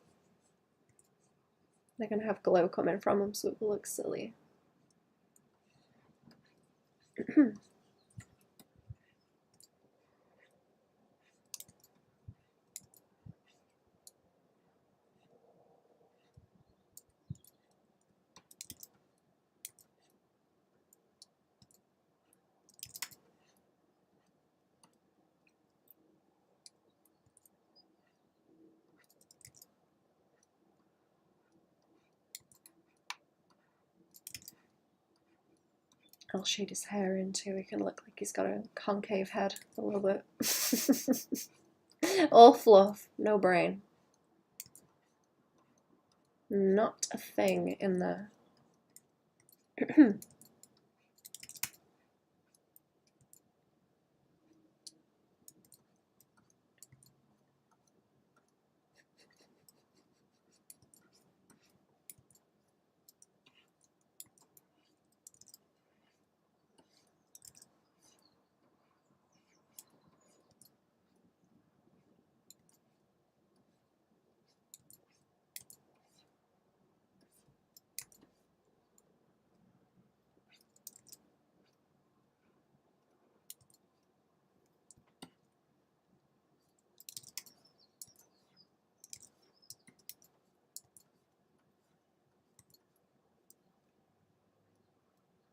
They're going to have glow coming from them, so it will look silly. I'll shade his hair in too. He can look like he's got a concave head a little bit. All fluff, no brain. Not a thing in there.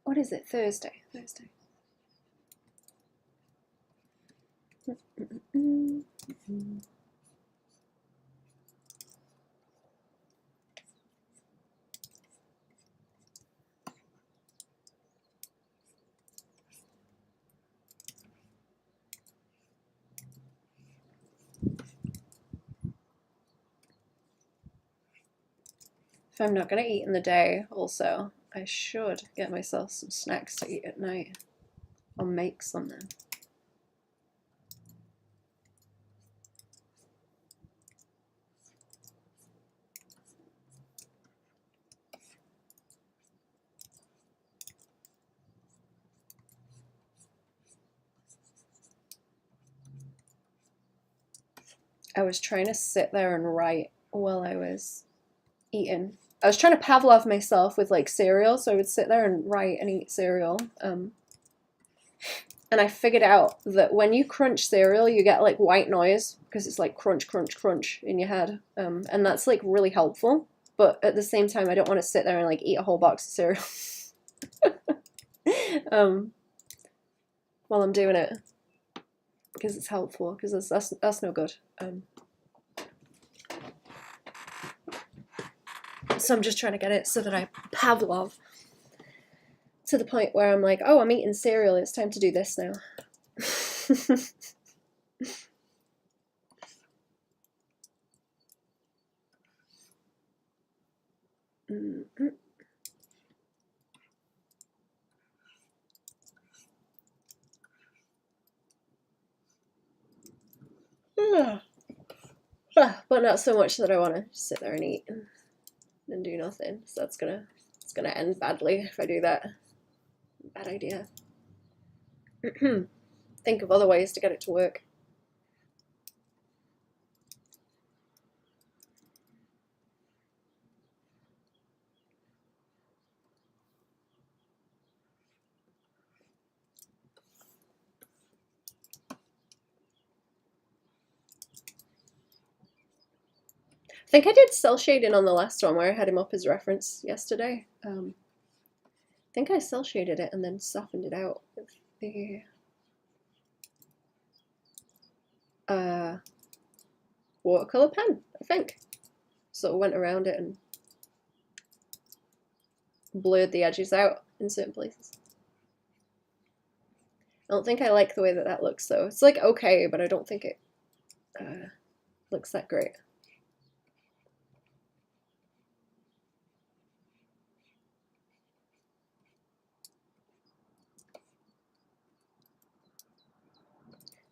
What is it? Thursday. Thursday. If I'm not going to eat in the day, also, I should get myself some snacks to eat at night. Or make something. I was trying to sit there and write while I was eating. I was trying to Pavlov myself with like cereal, so I would sit there and write and eat cereal. And I figured out that when you crunch cereal, you get like white noise because it's like crunch, crunch, crunch in your head. And that's like really helpful. But at the same time, I don't want to sit there and like eat a whole box of cereal while I'm doing it, because it's helpful, because that's no good. So I'm just trying to get it so that I Pavlov to the point where I'm like, oh, I'm eating cereal, it's time to do this now. But not so much that I want to sit there and eat and do nothing. So it's gonna end badly if I do that. Bad idea. Think of other ways to get it to work. I think I did cell shading on the last one where I had him up as reference yesterday. I think I cell shaded it and then softened it out with the watercolor pen, I think. Sort of went around it and blurred the edges out in certain places. I don't think I like the way that that looks though. It's like okay, but I don't think it looks that great.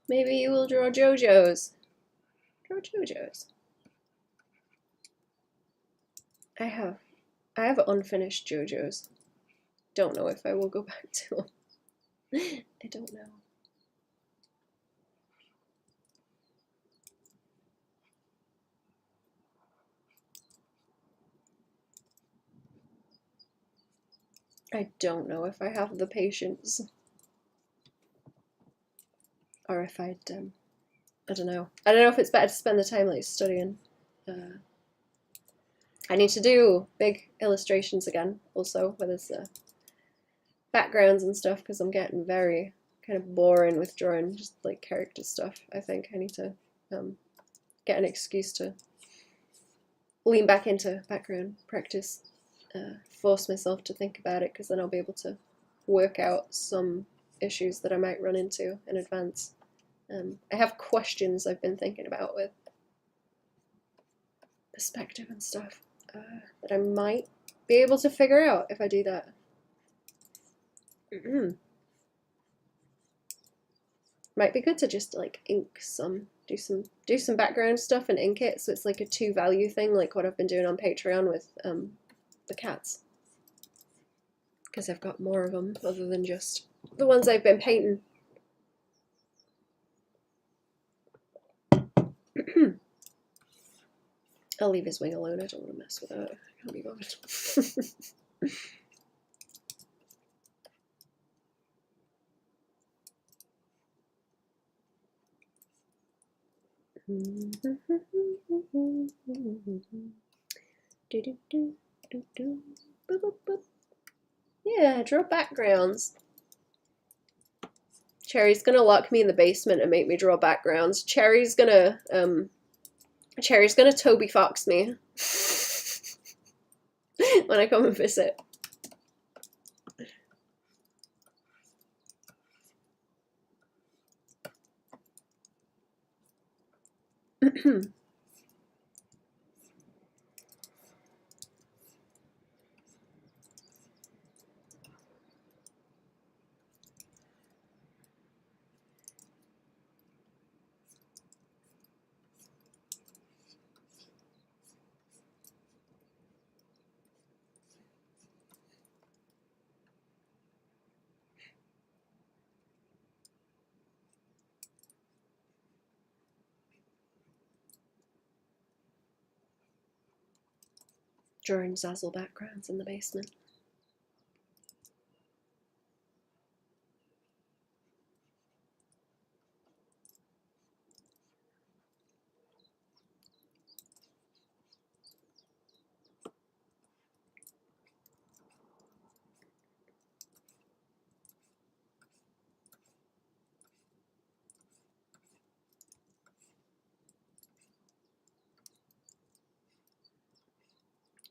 Maybe you will draw JoJo's. Draw JoJo's. I have unfinished JoJo's. Don't know if I will go back to them. I don't know. I don't know if I have the patience. Or if I'd, I don't know. I don't know if it's better to spend the time like studying. I need to do big illustrations again, also, where there's backgrounds and stuff, because I'm getting very kind of boring with drawing just like character stuff. I think I need to get an excuse to lean back into background practice, force myself to think about it, because then I'll be able to work out some issues that I might run into in advance. I have questions I've been thinking about with perspective and stuff that I might be able to figure out if I do that. Might be good to just like ink some, do some background stuff and ink it so it's like a 2-value thing, like what I've been doing on Patreon with the cats, because I've got more of them other than just the ones I've been painting. I'll leave his wing alone. I don't want to mess with that. I can't be bothered. Yeah, draw backgrounds. Cherry's gonna lock me in the basement and make me draw backgrounds. Cherry's gonna Toby Fox me when I come and visit. Drawing Zazzle backgrounds in the basement.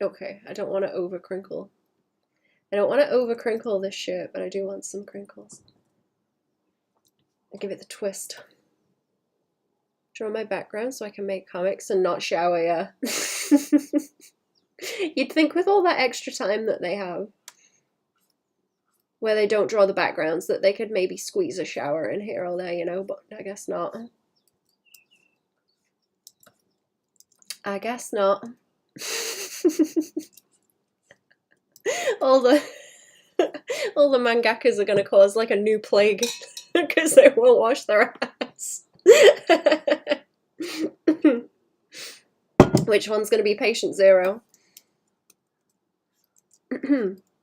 Okay, I don't want to over crinkle. I don't want to over crinkle this shirt, but I do want some crinkles. I'll give it the twist. Draw my background so I can make comics and not shower, yeah. You'd think with all that extra time that they have, where they don't draw the backgrounds, that they could maybe squeeze a shower in here or there, you know, but I guess not. I guess not. all the mangakas are gonna cause like a new plague because they won't wash their ass. Which one's gonna be patient zero?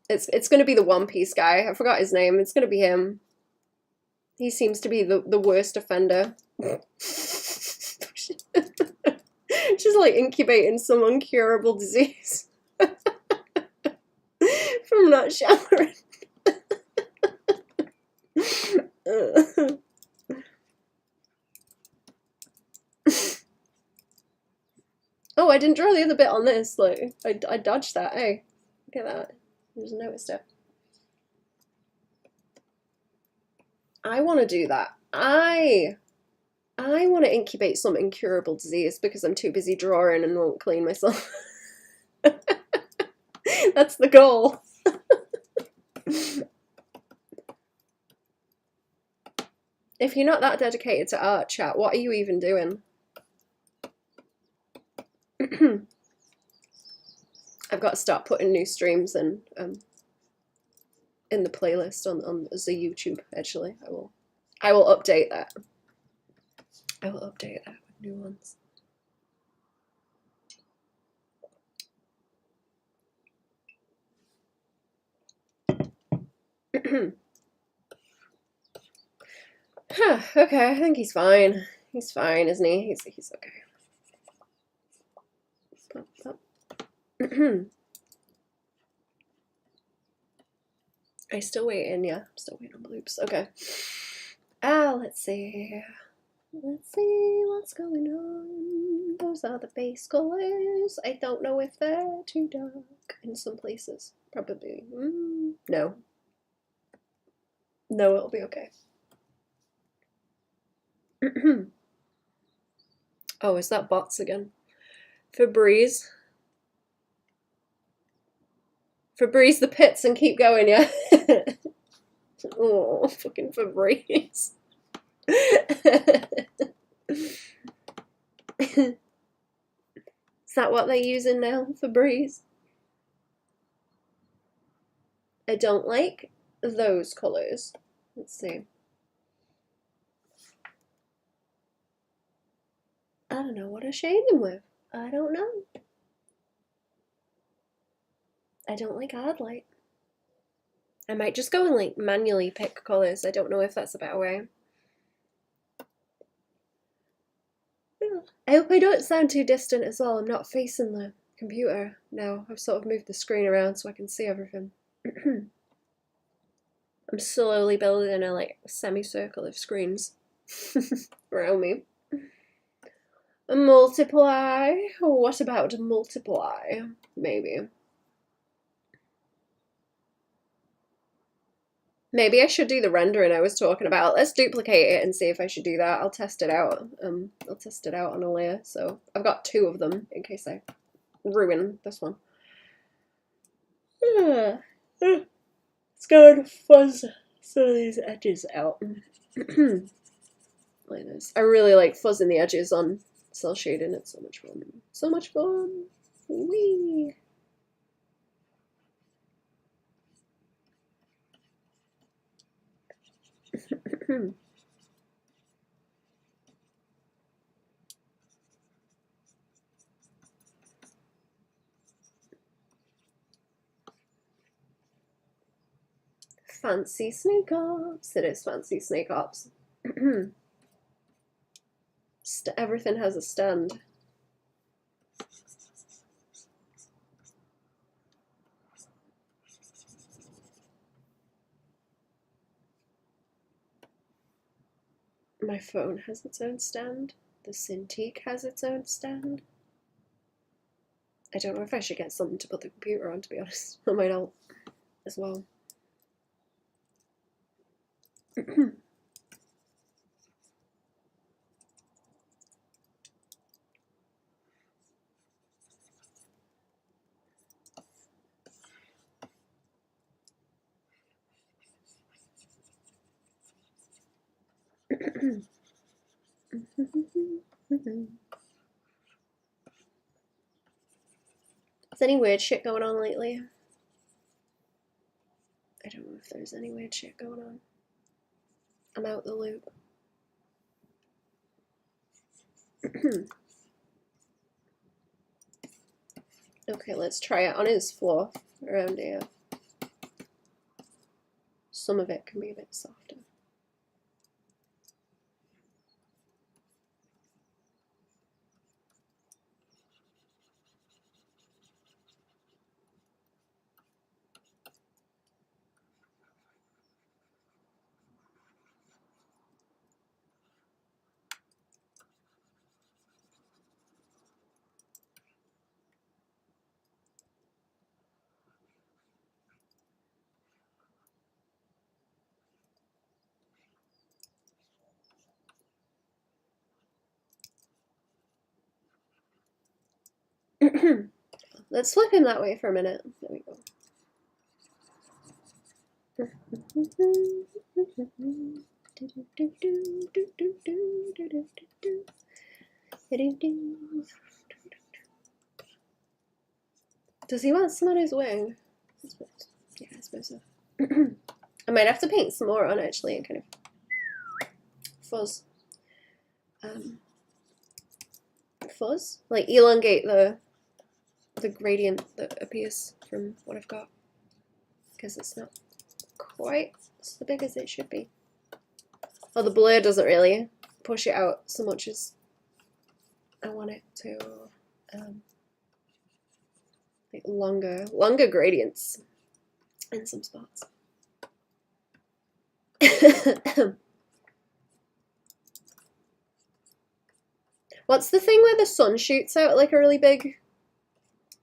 It's gonna be the One Piece guy. I forgot his name. It's gonna be him. He seems to be the worst offender. Just like incubating some incurable disease from not showering. Oh, I didn't draw the other bit on this. Like, I dodged that. Hey, look at that. I just noticed it. I want to do that. I want to incubate some incurable disease because I'm too busy drawing and won't clean myself. That's the goal. If you're not that dedicated to art, chat, what are you even doing? I've got to start putting new streams in the playlist on the YouTube. Actually, I will update that. I will update that with new ones. Okay, I think he's fine. He's fine, isn't he? He's okay. I still waiting, yeah. I'm still waiting on bloops. Okay. Let's see. Let's see what's going on. Those are the base colors. I don't know if they're too dark in some places. Probably. No. No, it'll be okay. Oh, is that bots again? Febreze the pits and keep going, yeah? Oh, fucking Febreze. Is that what they're using now? Febreze? I don't like those colors. Let's see. I don't know what I shade them with. I don't know. I don't like hard light. I might just go and like manually pick colors. I don't know if that's a better way. I hope I don't sound too distant as well. I'm not facing the computer now. I've sort of moved the screen around so I can see everything. I'm slowly building a like semicircle of screens around me. Multiply? What about multiply? Maybe. Maybe I should do the rendering I was talking about. Let's duplicate it and see if I should do that. I'll test it out. I'll test it out on a layer. So I've got 2 of them in case I ruin this one. Let's go and fuzz some of these edges out. Like this. I really like fuzzing the edges on cell shading. It's so much fun. So much fun. Whee! Fancy Snake Ops. It is fancy Snake Ops. Everything has a stand. My phone has its own stand. The Cintiq has its own stand. I don't know if I should get something to put the computer on, to be honest. I might help as well. Is any weird shit going on lately? I don't know if there's any weird shit going on. I'm out the loop. Okay, let's try it on his floor around here. Some of it can be a bit softer. Let's flip him that way for a minute. There we go. Does he want some on his wing? Yeah, I suppose so. I might have to paint some more on actually and kind of fuzz. Fuzz? Like elongate the gradient that appears from what I've got. Because it's not quite as big as it should be. Well, the blur doesn't really push it out so much as I want it to. Like longer gradients in some spots. What's the thing where the sun shoots out like a really big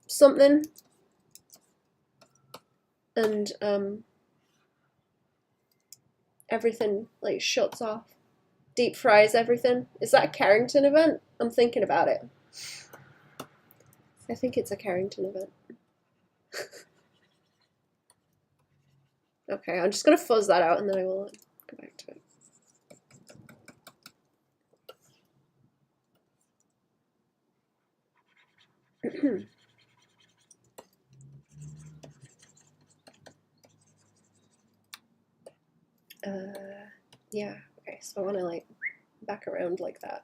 something? And everything like shuts off. Deep fries everything. Is that a Carrington event? I'm thinking about it. I think it's a Carrington event. Okay, I'm just gonna fuzz that out and then I will go back to it. Yeah, okay, so I want to like back around like that.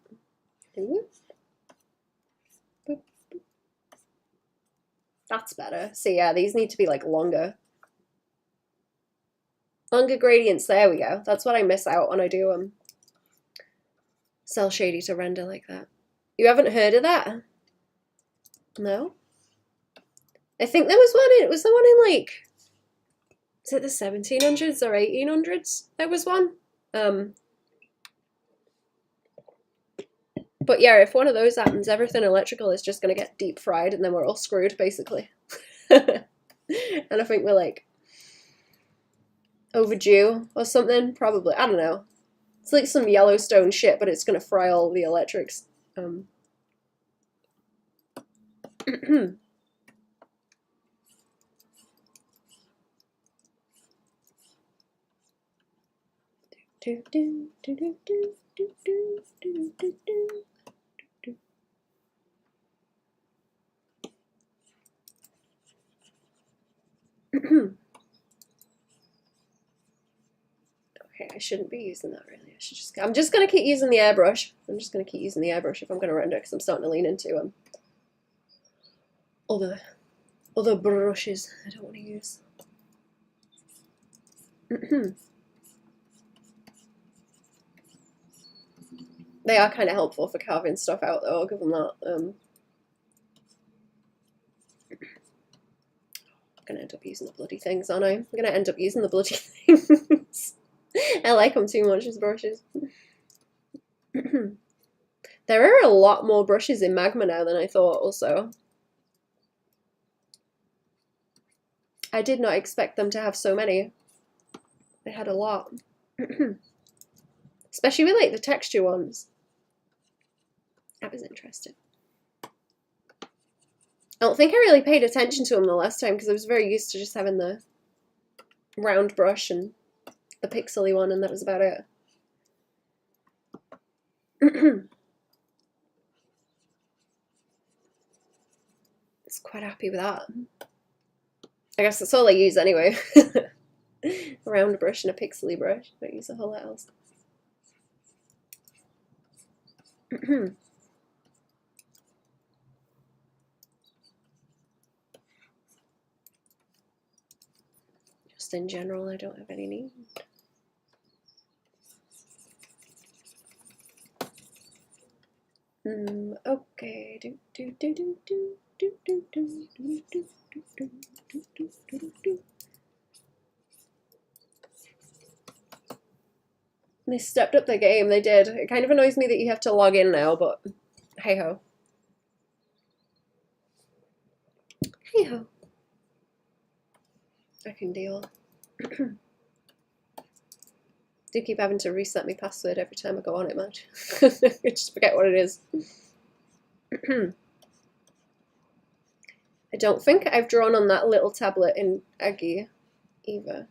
Ooh. Boop, boop. That's better. So yeah, these need to be like longer. Longer gradients, there we go. That's what I miss out when I do cell shady to render like that. You haven't heard of that? No? I think there was one in, was there one in like, is it the 1700s or 1800s? There was one. But yeah, if one of those happens, everything electrical is just going to get deep fried and then we're all screwed, basically. And I think we're like overdue or something, probably. I don't know. It's like some Yellowstone shit, but it's going to fry all the electrics. Okay, I shouldn't be using that really. I'm just gonna keep using the airbrush. I'm just gonna keep using the airbrush if I'm gonna render because I'm starting to lean into other brushes I don't want to use. They are kind of helpful for carving stuff out though, I'll give them that. I'm gonna end up using the bloody things, aren't I? I'm gonna end up using the bloody things. I like them too much as brushes. There are a lot more brushes in Magma now than I thought also. I did not expect them to have so many. They had a lot. Especially with like the texture ones. That was interesting. I don't think I really paid attention to them the last time because I was very used to just having the round brush and the pixely one and that was about it. It's quite happy with that. I guess that's all I use anyway. A round brush and a pixely brush. I don't use a whole lot else. Just in general, I don't have any need. Okay. They stepped up their game, they did. It kind of annoys me that you have to log in now, but hey ho. Hey ho. I can deal. Do keep having to reset my password every time I go on it, man. I just forget what it is. I don't think I've drawn on that little tablet in Aggie either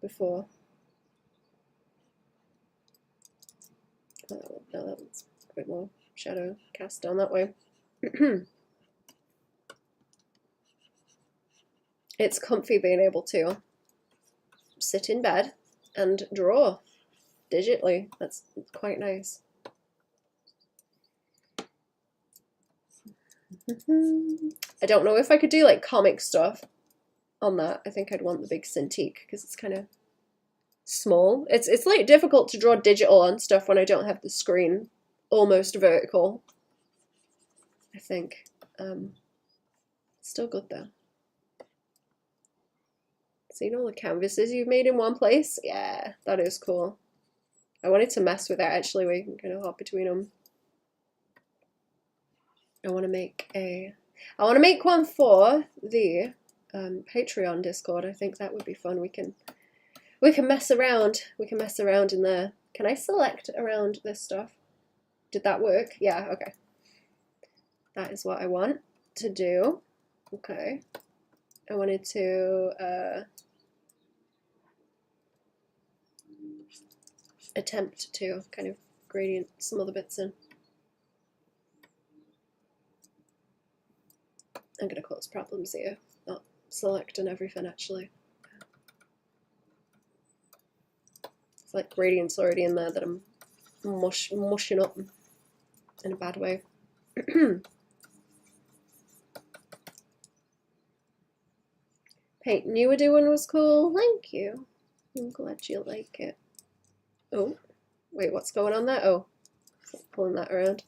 before. Oh, no, that's a bit more shadow cast down that way. It's comfy being able to sit in bed and draw digitally. That's quite nice. I don't know if I could do like comic stuff on that. I think I'd want the big Cintiq because it's kind of small. It's like difficult to draw digital on stuff when I don't have the screen almost vertical. I think. Still good though. Seeing all the canvases you've made in one place? Yeah, that is cool. I wanted to mess with that actually, where you can kind of hop between them. I want to make one for the Patreon Discord. I think that would be fun. We can mess around. We can mess around in there. Can I select around this stuff? Did that work? Yeah, okay. That is what I want to do. Okay. I wanted to attempt to kind of gradient some other bits in. I'm going to cause problems here, not selecting everything actually. It's like gradients already in there that I'm mushing up in a bad way. Painting you were doing was cool. Thank you. I'm glad you like it. Oh, wait, what's going on there? Oh, pulling that around.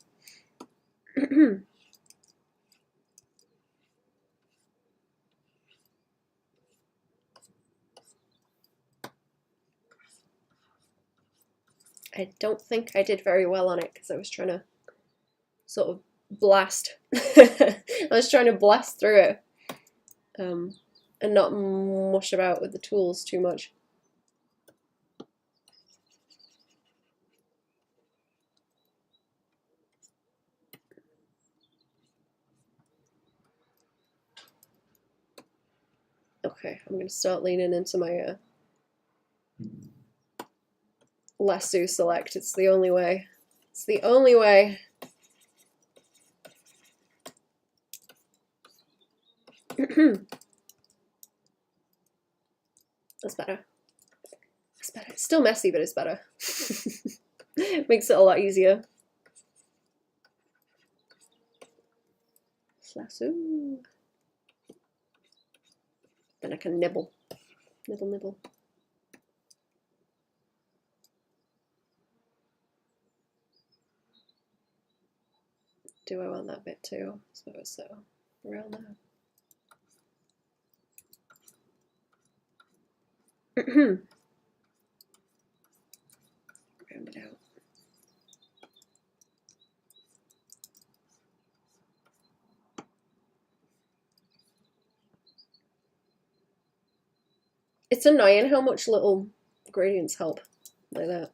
I don't think I did very well on it because I was trying to sort of blast. I was trying to blast through it and not mush about with the tools too much. Okay, I'm going to start leaning into my lasso select. It's the only way. It's the only way. That's better. That's better. It's still messy, but it's better. Makes it a lot easier. Lasso. Then I can nibble. Nibble, nibble. Do I want that bit too? So around there. Round it out. It's annoying how much little gradients help like that.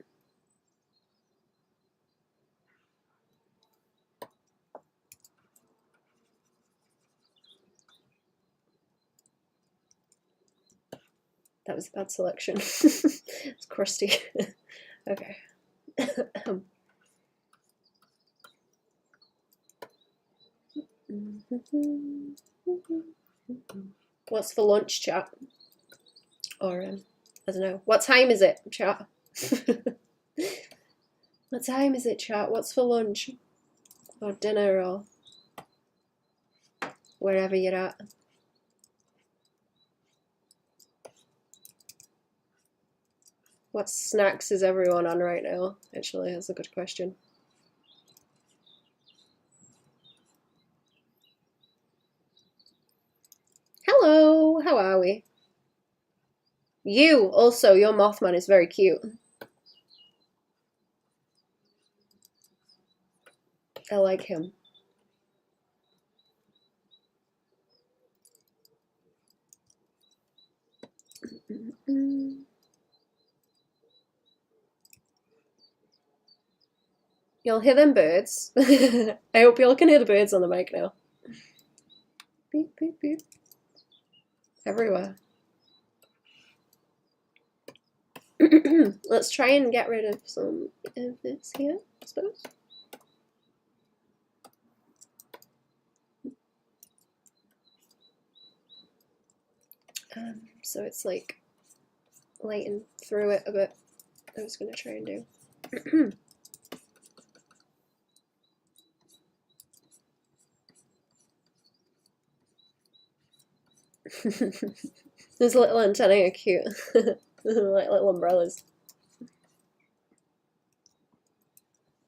That was a bad selection. It's crusty. Okay. What's for lunch, chat? Or, I don't know. What time is it, chat? What time is it, chat? What's for lunch? Or dinner, or wherever you're at. What snacks is everyone on right now? Actually, that's a good question. Hello, how are we? You, also, your Mothman is very cute. I like him. You'll hear them birds. I hope y'all can hear the birds on the mic now. Beep, beep, beep. Everywhere. Let's try and get rid of some of this here, I suppose. So it's like lighten through it a bit. I was going to try and do. Those little antennae are cute. Like little umbrellas.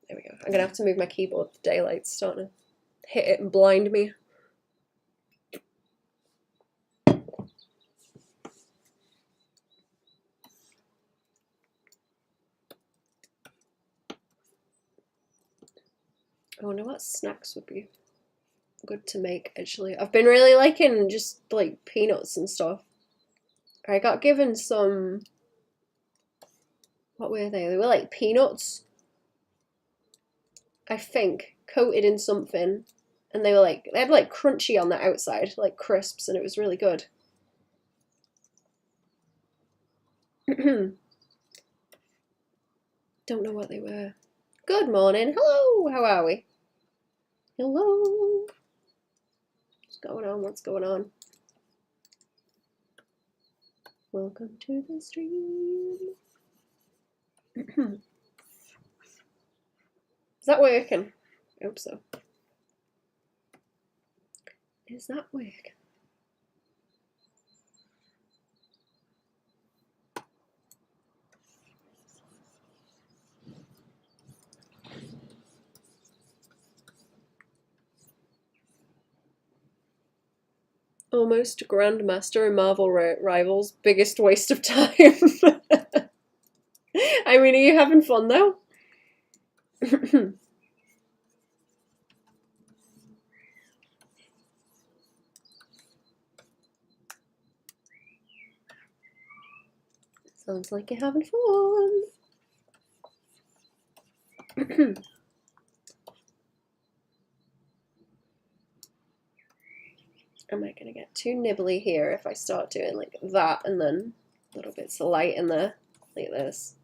There we go. I'm going to have to move my keyboard. The daylight's starting to hit it and blind me. I wonder what snacks would be good to make, actually. I've been really liking just like peanuts and stuff. I got given some, what were they? They were like peanuts, I think, coated in something, and they were like, they had like crunchy on the outside, like crisps, and it was really good. Don't know what they were. Good morning. Hello, how are we? Hello. What's going on? What's going on? Welcome to the stream. Is that working? I hope so. Is that working? Almost Grandmaster in Marvel Rivals. Biggest waste of time. I mean, are you having fun though? Sounds like you're having fun. Am I going to get too nibbly here if I start doing like that and then little bits of light in there, like this?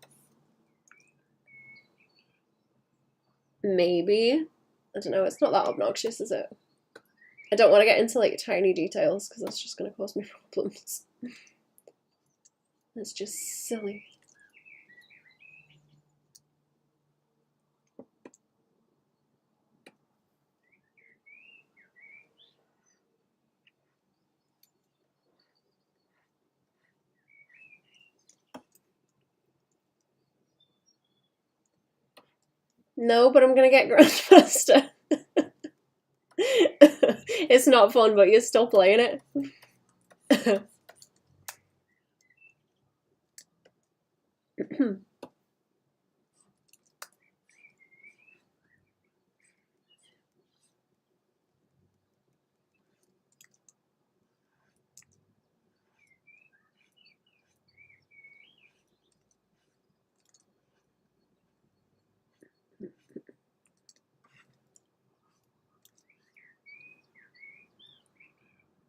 Maybe. I don't know, it's not that obnoxious, is it? I don't want to get into like tiny details because that's just going to cause me problems. That's just silly. No, but I'm gonna get Grandmaster. It's not fun, but you're still playing it.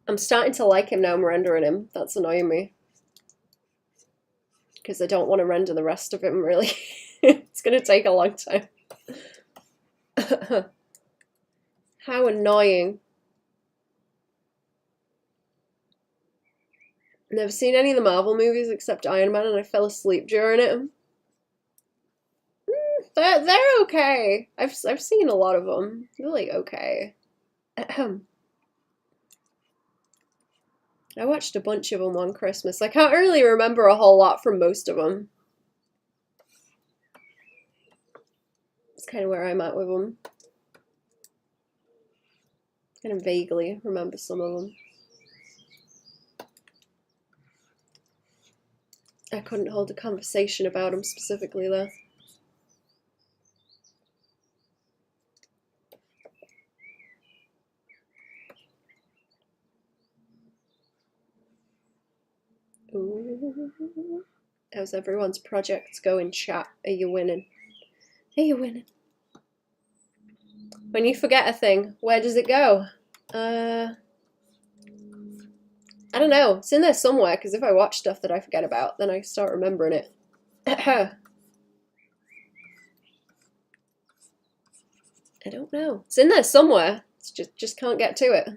I'm starting to like him now I'm rendering him. That's annoying me. Because I don't want to render the rest of him, really. It's gonna take a long time. How annoying. Never seen any of the Marvel movies except Iron Man, and I fell asleep during it. They're okay. I've seen a lot of them. They're like okay. I watched a bunch of them on Christmas. I can't really remember a whole lot from most of them. It's kind of where I'm at with them. Kind of vaguely remember some of them. I couldn't hold a conversation about them specifically though. Ooh. How's everyone's projects going, chat? Are you winning? Are you winning? When you forget a thing, where does it go? I don't know. It's in there somewhere, because if I watch stuff that I forget about, then I start remembering it. I don't know. It's in there somewhere. It's just can't get to it.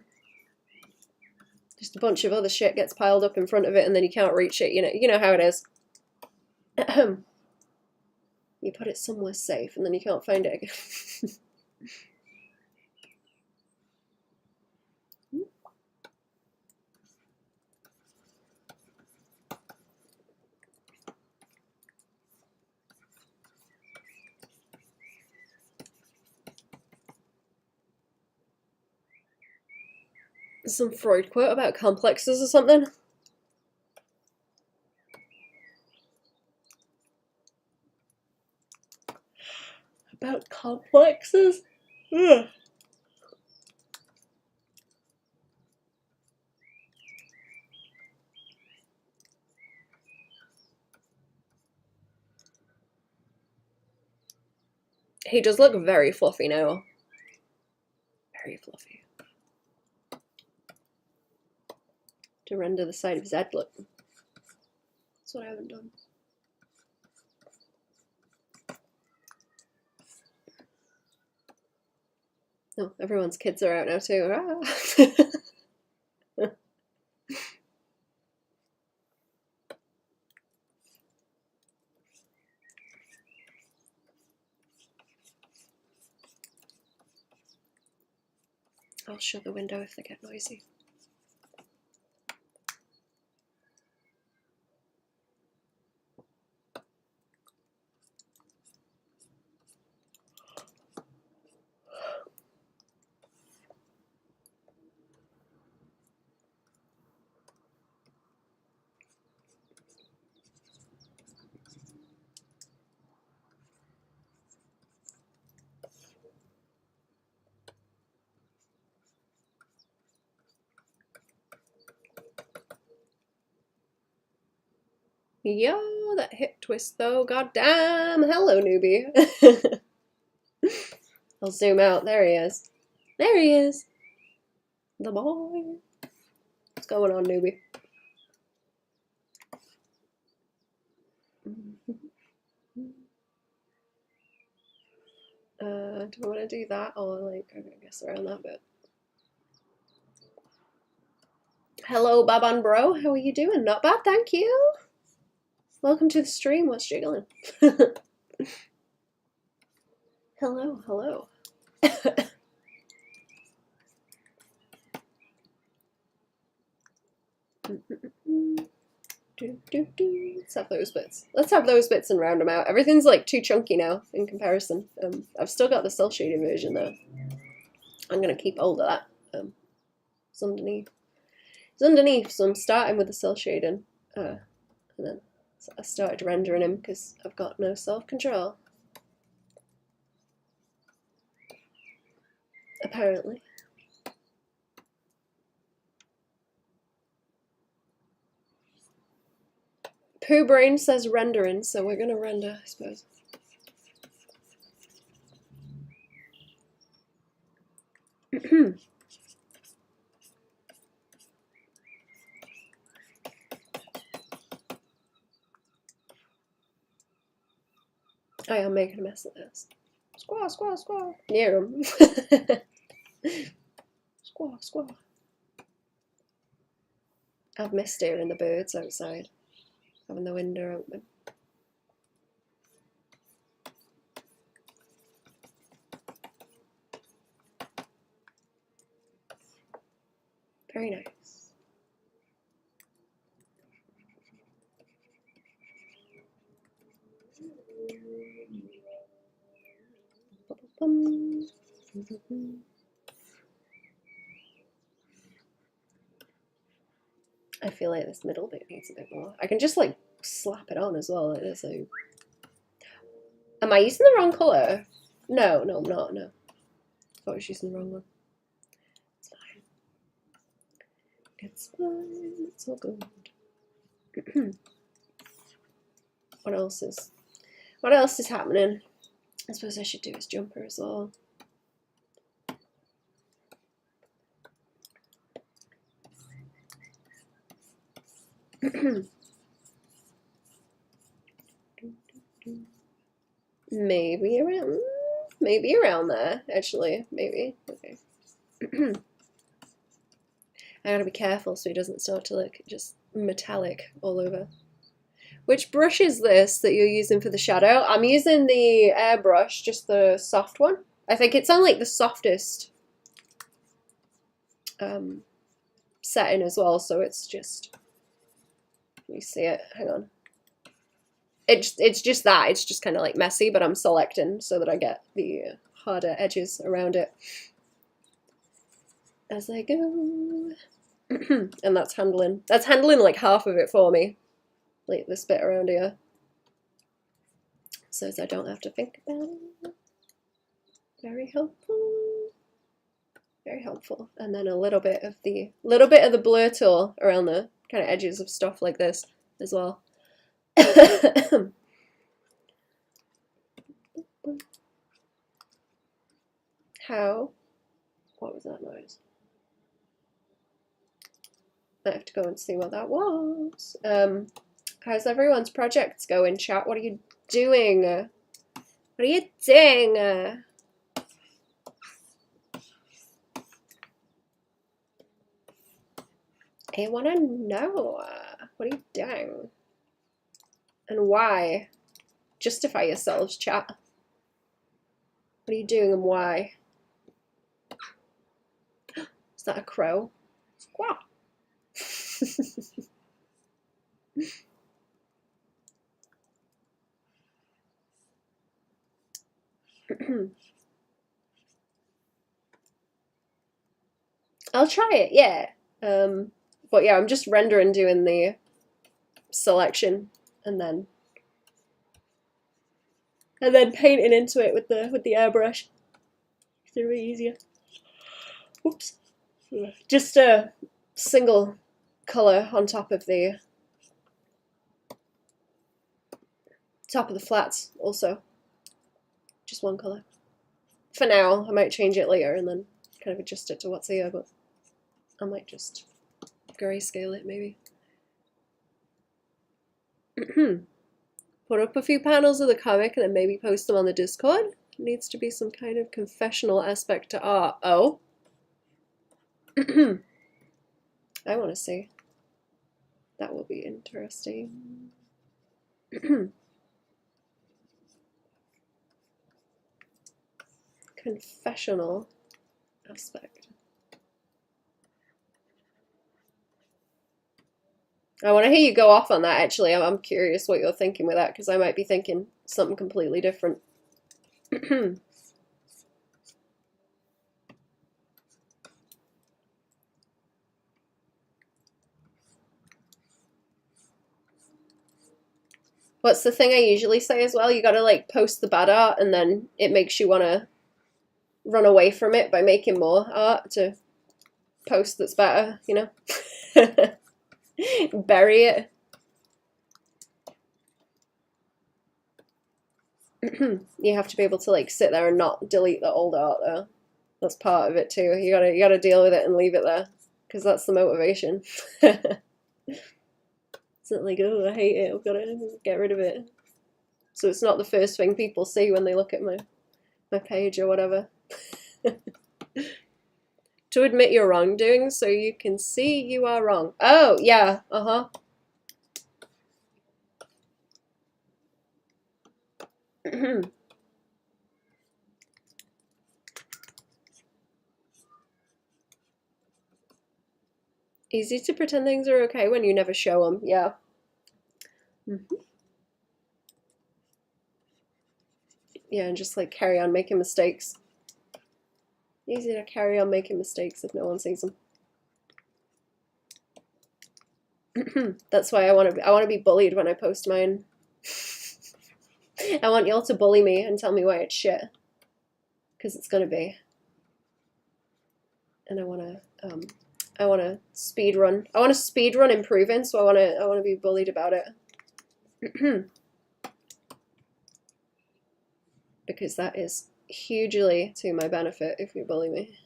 Just a bunch of other shit gets piled up in front of it, and then you can't reach it. You know how it is. You put it somewhere safe, and then you can't find it again. Some Freud quote about complexes or something. About complexes? Ugh. He does look very fluffy now. Very fluffy. To render the side of his head look. That's what I haven't done. Oh, everyone's kids are out now too. Ah. I'll shut the window if they get noisy. Yo, that hip twist though, goddamn! Hello, newbie. I'll zoom out. There he is. There he is. The boy. What's going on, newbie? Do I want to do that or like I guess around that bit? Hello, Baban bro. How are you doing? Not bad, thank you. Welcome to the stream. What's jiggling? Hello, hello. Let's have those bits. Let's have those bits and round them out. Everything's like too chunky now in comparison. I've still got the cell shaded version though. I'm gonna keep hold of that. It's underneath. It's underneath, so I'm starting with the cell shading, and then I started rendering him because I've got no self-control. Apparently. Pooh Brain says rendering, so we're gonna render, I suppose. I am making a mess of this. Squaw, squaw, squaw. Near him. Squaw, squaw. I've missed hearing the birds outside, having the window open. Very nice. I feel like this middle bit needs a bit more. I can just like slap it on as well like this. So. Am I using the wrong colour? No, no, I'm not, no. I thought I was using the wrong one. It's fine. It's fine, it's all good. What else is happening? I suppose I should do his jumper as well. Maybe around there, actually. Maybe. Okay. I gotta be careful so he doesn't start to look just metallic all over. Which brush is this that you're using for the shadow? I'm using the airbrush, just the soft one. I think it's on like the softest setting as well, so it's just, let me see it, hang on. It's just that, it's just kind of like messy, but I'm selecting so that I get the harder edges around it as I go. And that's handling like half of it for me, like this bit around here, so as I don't have to think about it. Very helpful, very helpful. And then a little bit of the blur tool around the kind of edges of stuff like this as well. How? What was that noise? I have to go and see what that was. How's everyone's projects going, chat? What are you doing? What are you doing? I want to know. What are you doing? And why? Justify yourselves, chat. What are you doing and why? Is that a crow? Squawk. I'll try it, yeah. But yeah, I'm just rendering, doing the selection, and then painting into it with the airbrush. It's really easier. Whoops. Just a single color on top of the flats also. Just one color. For now, I might change it later and then kind of adjust it to what's here, but I might just grayscale it maybe. Put up a few panels of the comic and then maybe post them on the Discord. Needs to be some kind of confessional aspect to art. Oh. I want to see. That will be interesting. Confessional aspect. I want to hear you go off on that, actually. I'm curious what you're thinking with that, because I might be thinking something completely different. What's the thing I usually say as well? You gotta like post the bad art and then it makes you want to run away from it by making more art to post that's better, you know? Bury it. You have to be able to like sit there and not delete the old art though. That's part of it too. You gotta deal with it and leave it there, because that's the motivation. It's not like, oh, I hate it, I've got to get rid of it. so it's not the first thing people see when they look at my page or whatever. To admit your wrongdoing so you can see you are wrong. Oh, yeah, Easy to pretend things are okay when you never show them, yeah. Yeah, and just like carry on making mistakes. Easy to carry on making mistakes if no one sees them. That's why I want to be bullied when I post mine. I want y'all to bully me and tell me why it's shit, because it's gonna be. And I want to speed run. I want to speed run improving, so I want to be bullied about it. Because that is hugely to my benefit if you bully me.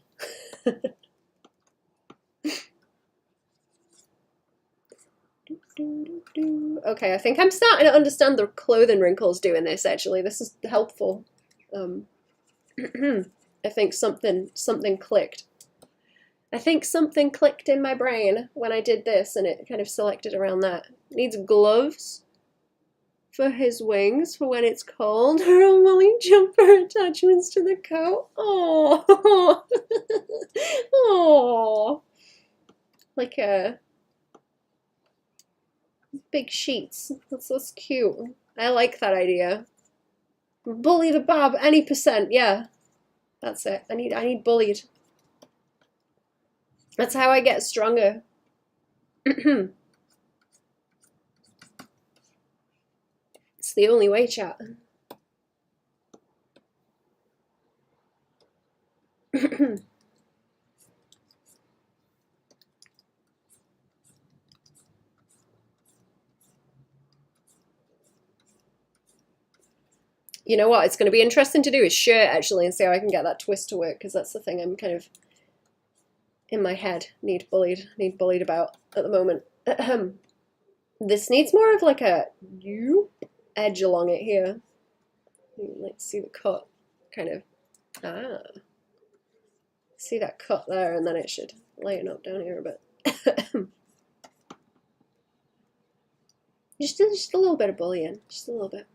Okay, I think I'm starting to understand the clothing wrinkles doing this, actually. This is helpful. I think something clicked. I think something clicked in my brain when I did this, and it kind of selected around that. Needs gloves for his wings for when it's cold, or a woolly jumper attachments to the coat. Oh, oh, like big sheets. That's cute. I like that idea. Bully the Bob any percent. Yeah, that's it. I need bullied. That's how I get stronger. It's the only way, chat. You know what? It's going to be interesting to do his shirt, actually, and see how I can get that twist to work, because that's the thing I'm kind of in my head need bullied about at the moment. This needs more of like a edge along it here. Like, see the cut, kind of. See that cut there, and then it should lighten up down here a bit. just a little bit of bullying, just a little bit.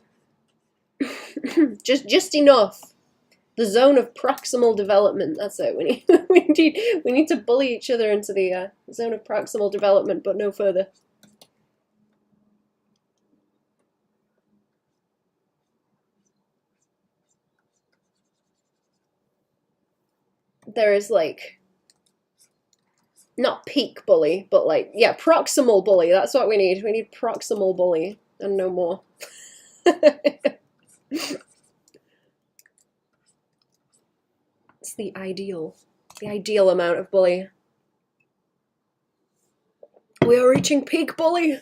just enough. The zone of proximal development. That's it. We need to bully each other into the zone of proximal development, but no further. There is like not peak bully, but like, yeah, proximal bully. That's what we need. We need proximal bully and no more. It's the ideal amount of bully. We are reaching peak bully.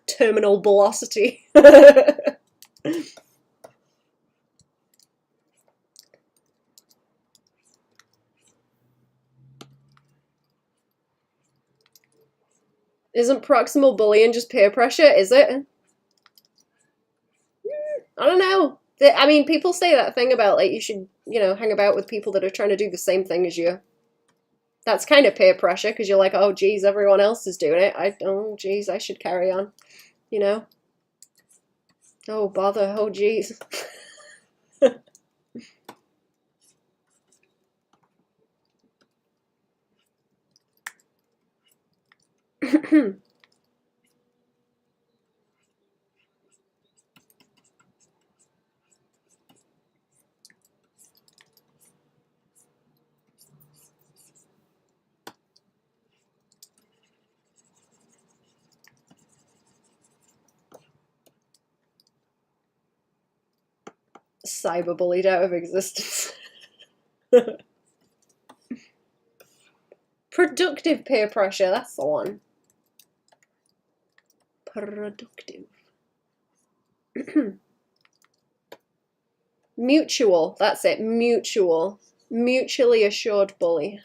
Terminal velocity. Isn't proximal bullying just peer pressure, is it? I don't know. I mean, people say that thing about, like, you should, you know, hang about with people that are trying to do the same thing as you. That's kind of peer pressure, because you're like, oh, geez, everyone else is doing it. Oh, geez, I should carry on, you know? Oh, bother. Oh, geez. Cyberbullied out of existence. Productive peer pressure, that's the one. Productive. Mutual, that's it, mutual. Mutually assured bully.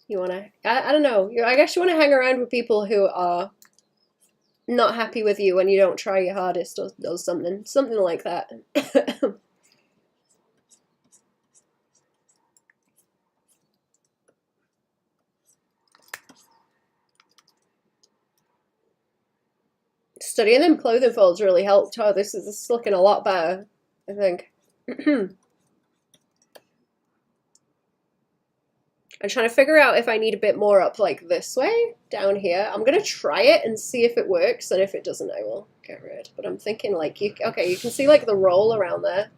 You wanna, I don't know, I guess you wanna hang around with people who are not happy with you when you don't try your hardest or something like that. Studying them clothing folds really helped. Oh, this is looking a lot better, I think. I'm trying to figure out if I need a bit more up like this way, down here. I'm gonna try it and see if it works, and if it doesn't, I will get rid. But I'm thinking like, okay, you can see like the roll around there.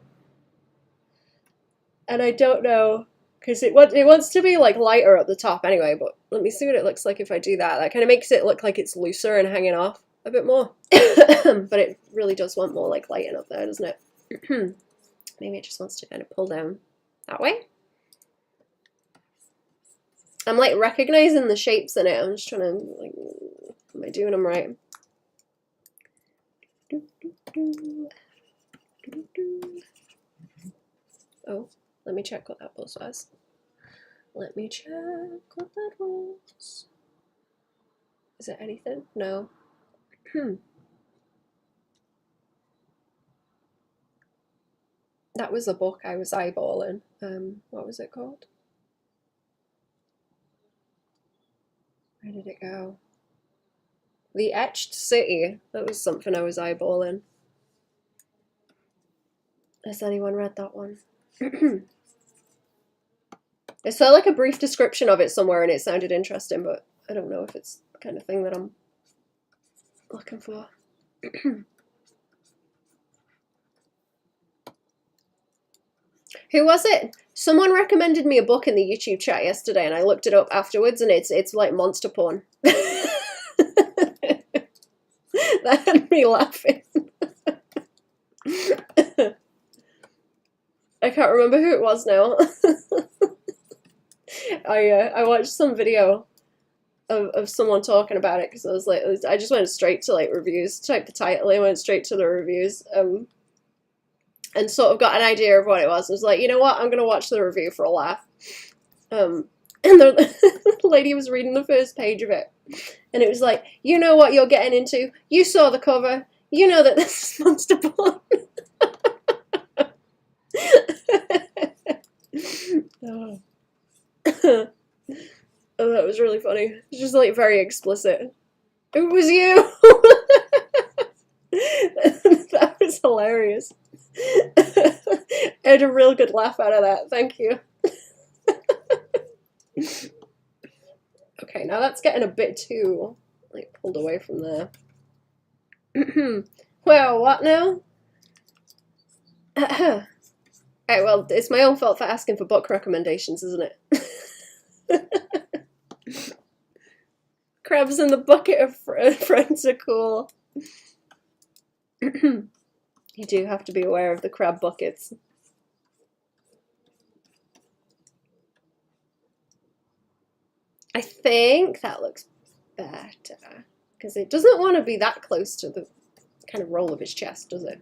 And I don't know, because it wants to be like lighter at the top anyway, but let me see what it looks like if I do that. That kind of makes it look like it's looser and hanging off a bit more. But it really does want more like lighting up there, doesn't it? Maybe it just wants to kind of pull down that way. I'm like recognizing the shapes in it. I'm just trying to like, am I doing them right? Oh, let me check what that buzz was. Let me check what that was. Is it anything? No. That was a book I was eyeballing. What was it called? Where did it go? The Etched City. That was something I was eyeballing. Has anyone read that one? I saw like a brief description of it somewhere and it sounded interesting, but I don't know if it's the kind of thing that I'm looking for. Who was it? Someone recommended me a book in the YouTube chat yesterday and I looked it up afterwards and it's like monster porn. That had me laughing. I can't remember who it was now. I watched some video of someone talking about it because I was like, I just went straight to like reviews, typed the title and went straight to the reviews, and sort of got an idea of what it was. I was like, you know what, I'm gonna watch the review for a laugh. And the lady was reading the first page of it, and it was like, you know what you're getting into. You saw the cover. You know that this is monster porn. Oh. Oh, that was really funny. It's just like very explicit. It was you. That was hilarious. I had a real good laugh out of that. Thank you. Okay, now that's getting a bit too like pulled away from there. Well, what now? Alright, well, it's my own fault for asking for book recommendations, isn't it? Crabs in the bucket of friends are cool. You do have to be aware of the crab buckets. I think that looks better because it doesn't want to be that close to the kind of roll of his chest, does it?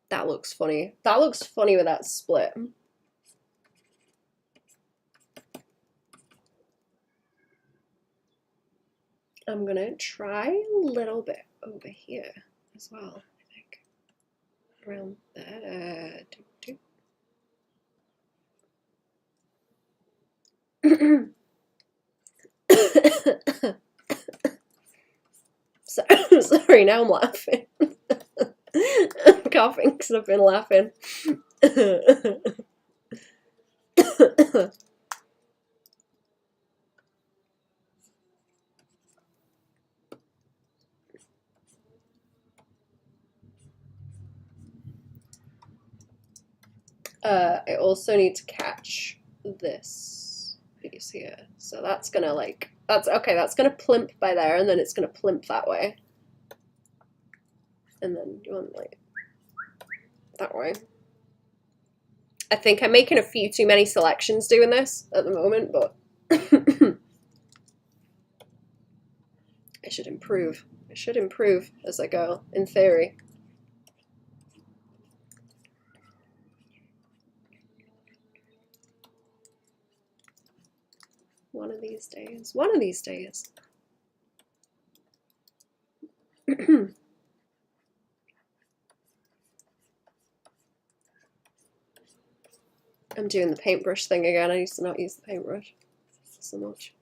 That looks funny. That looks funny with that split. I'm gonna try a little bit over here as well, I think. Around there. Sorry, now I'm laughing. I'm coughing because I've been laughing. I also need to catch this piece here. So that's gonna like, that's okay, that's gonna plimp by there and then it's gonna plimp that way. and then you want like that way. I think I'm making a few too many selections doing this at the moment, but I should improve. I should improve as I go, in theory. One of these days. One of these days. I'm doing the paintbrush thing again. I used to not use the paintbrush so much.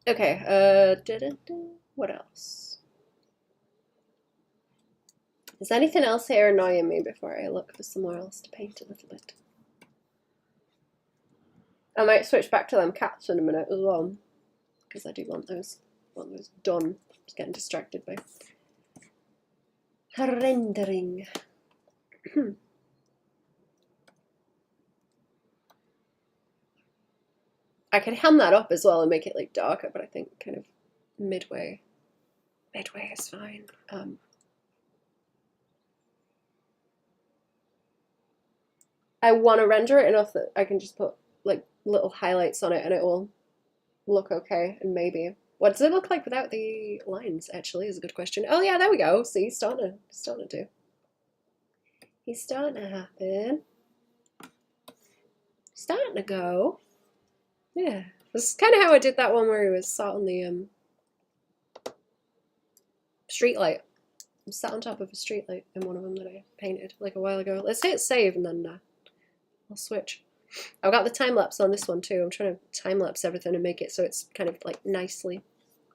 Okay, what else? Is anything else here annoying me before I look for somewhere else to paint a little bit? I might switch back to them cats in a minute as well, because I do want those done. Just getting distracted by rendering. I could hem that up as well and make it like darker, but I think kind of midway is fine. I want to render it enough that I can just put like little highlights on it and it will look okay. And maybe, what does it look like without the lines actually is a good question. Oh yeah, there we go. See, he's starting to do. He's starting to happen. Starting to go. Yeah, this is kind of how I did that one where he was sat on the street light. I'm sat on top of a street light in one of them that I painted like a while ago. Let's hit save and then I'll switch. I've got the time lapse on this one too. I'm trying to time lapse everything and make it so it's kind of like nicely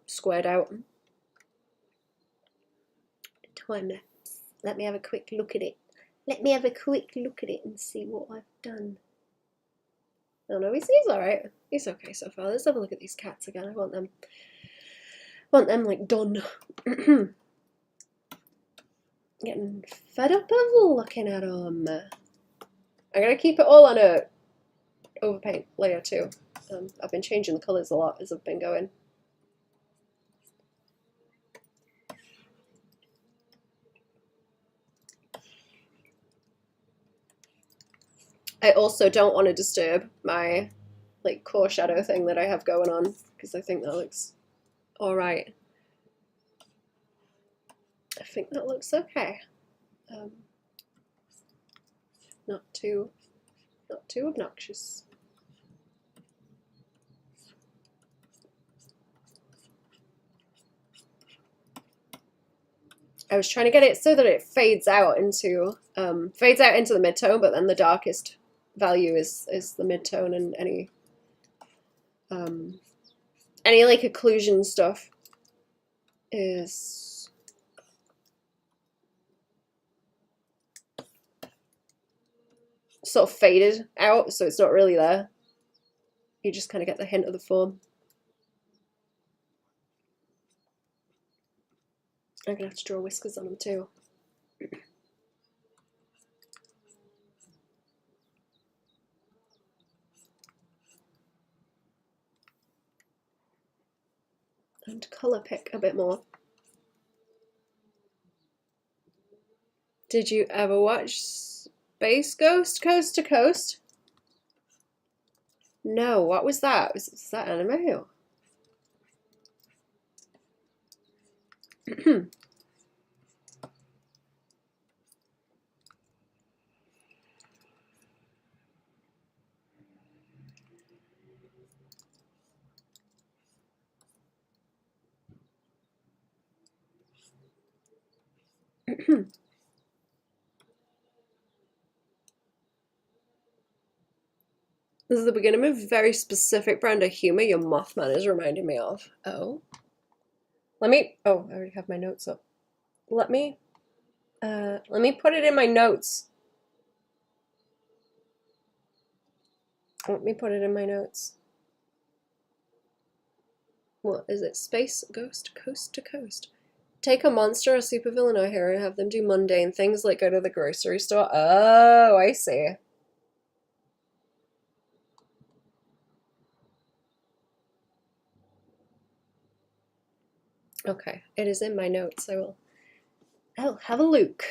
squared out. Time lapse. Let me have a quick look at it. Let me have a quick look at it and see what I've done. Oh no, he's alright. He's okay so far. Let's have a look at these cats again. I want them like done. Getting fed up of looking at them. I'm gonna keep it all on a overpaint layer too. I've been changing the colours a lot as I've been going. I also don't want to disturb my like core shadow thing that I have going on because I think that looks alright. I think that looks okay. Not too obnoxious. I was trying to get it so that it fades out into the midtone, but then the darkest value is the midtone, and any like occlusion stuff is sort of faded out, so it's not really there. You just kind of get the hint of the form. I'm gonna have to draw whiskers on them too. And colour pick a bit more. Did you ever watch Space Ghost Coast to Coast? No, what was that? Was that anime? This is the beginning of a very specific brand of humor your Mothman is reminding me of. Oh. Oh, I already have my notes up. Let me put it in my notes. Let me put it in my notes. What is it? Space Ghost Coast to Coast. Take a monster, a supervillain, or hero, and have them do mundane things like go to the grocery store. Oh, I see. Okay, it is in my notes. I'll have a look.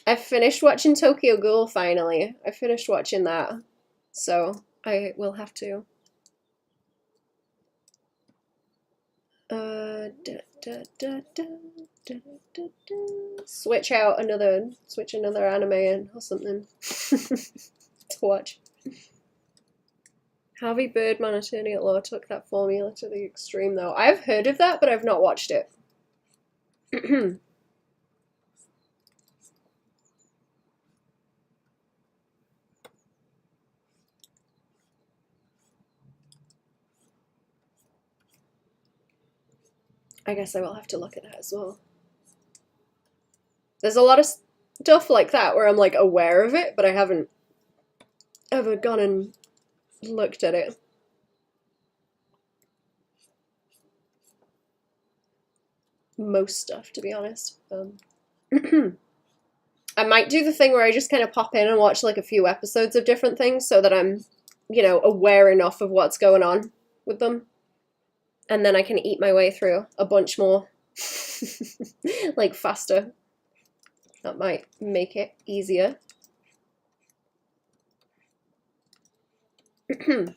I finished watching Tokyo Ghoul finally. I finished watching that. So I will have to switch another anime in or something to watch. Harvey Birdman Attorney at Law took that formula to the extreme though. I've heard of that, but I've not watched it. I guess I will have to look at that as well. There's a lot of stuff like that where I'm like aware of it, but I haven't ever gone and looked at it. Most stuff, to be honest. I might do the thing where I just kind of pop in and watch like a few episodes of different things so that I'm, you know, aware enough of what's going on with them. And then I can eat my way through a bunch more, like faster. That might make it easier. Because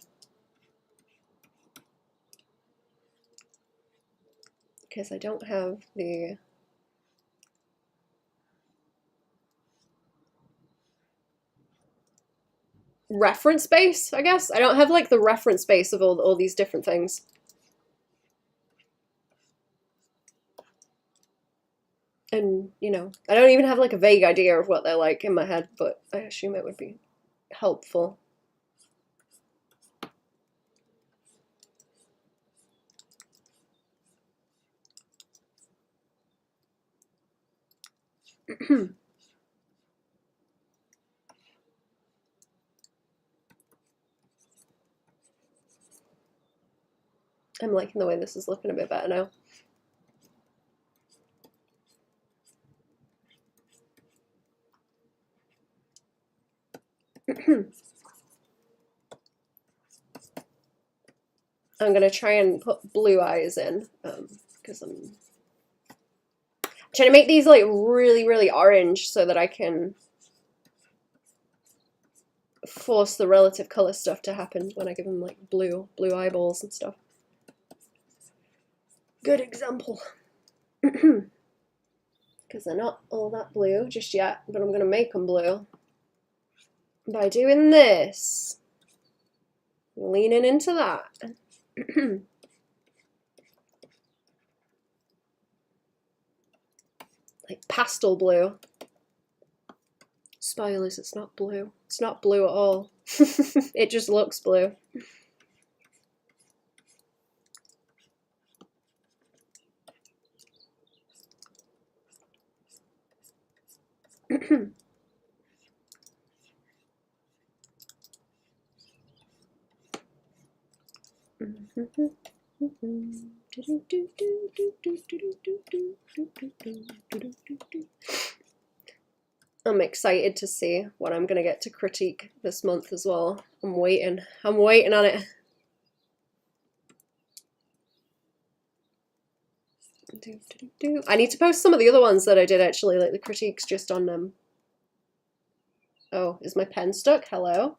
I don't have the reference base, I guess. I don't have like the reference base of all these different things. And, you know, I don't even have like a vague idea of what they're like in my head, but I assume it would be helpful. I'm liking the way this is looking a bit better now. I'm gonna try and put blue eyes in because I'm trying to make these like really, really orange so that I can force the relative color stuff to happen when I give them like blue eyeballs and stuff. Good example. Because they're not all that blue just yet, but I'm gonna make them blue by doing this, leaning into that. Like pastel blue. Spoilers, it's not blue. It's not blue at all. It just looks blue. I'm excited to see what I'm gonna get to critique this month as well. I'm waiting on it. I need to post some of the other ones that I did actually, like the critiques just on them. Oh, is my pen stuck? Hello?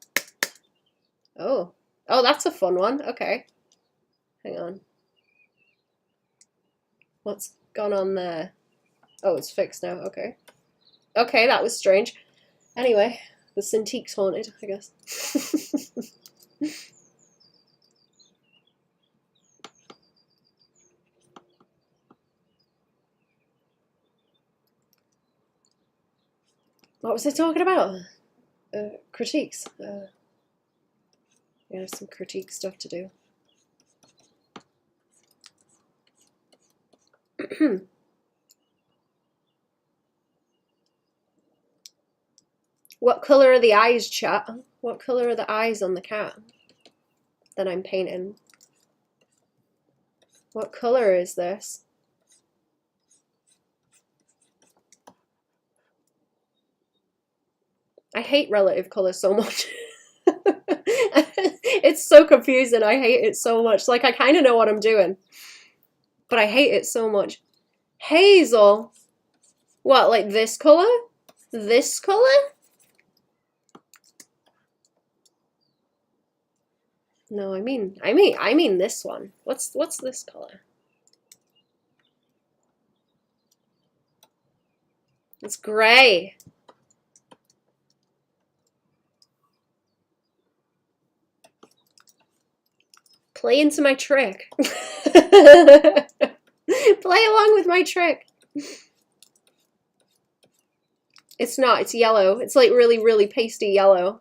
Oh, that's a fun one. Okay. Hang on. What's gone on there? Oh, it's fixed now. Okay. Okay, that was strange. Anyway, the Cintique's haunted, I guess. What was I talking about? Critiques. Yeah, some critique stuff to do. What color are the eyes, chat? What color are the eyes on the cat that I'm painting? What color is this? I hate relative colour so much. It's so confusing. I hate it so much. Like, I kind of know what I'm doing, but I hate it so much. Hazel. What, like this colour? This colour? No, I mean this one. What's this colour? It's grey. Play into my trick. Play along with my trick. It's not, it's yellow. It's like really, really pasty yellow.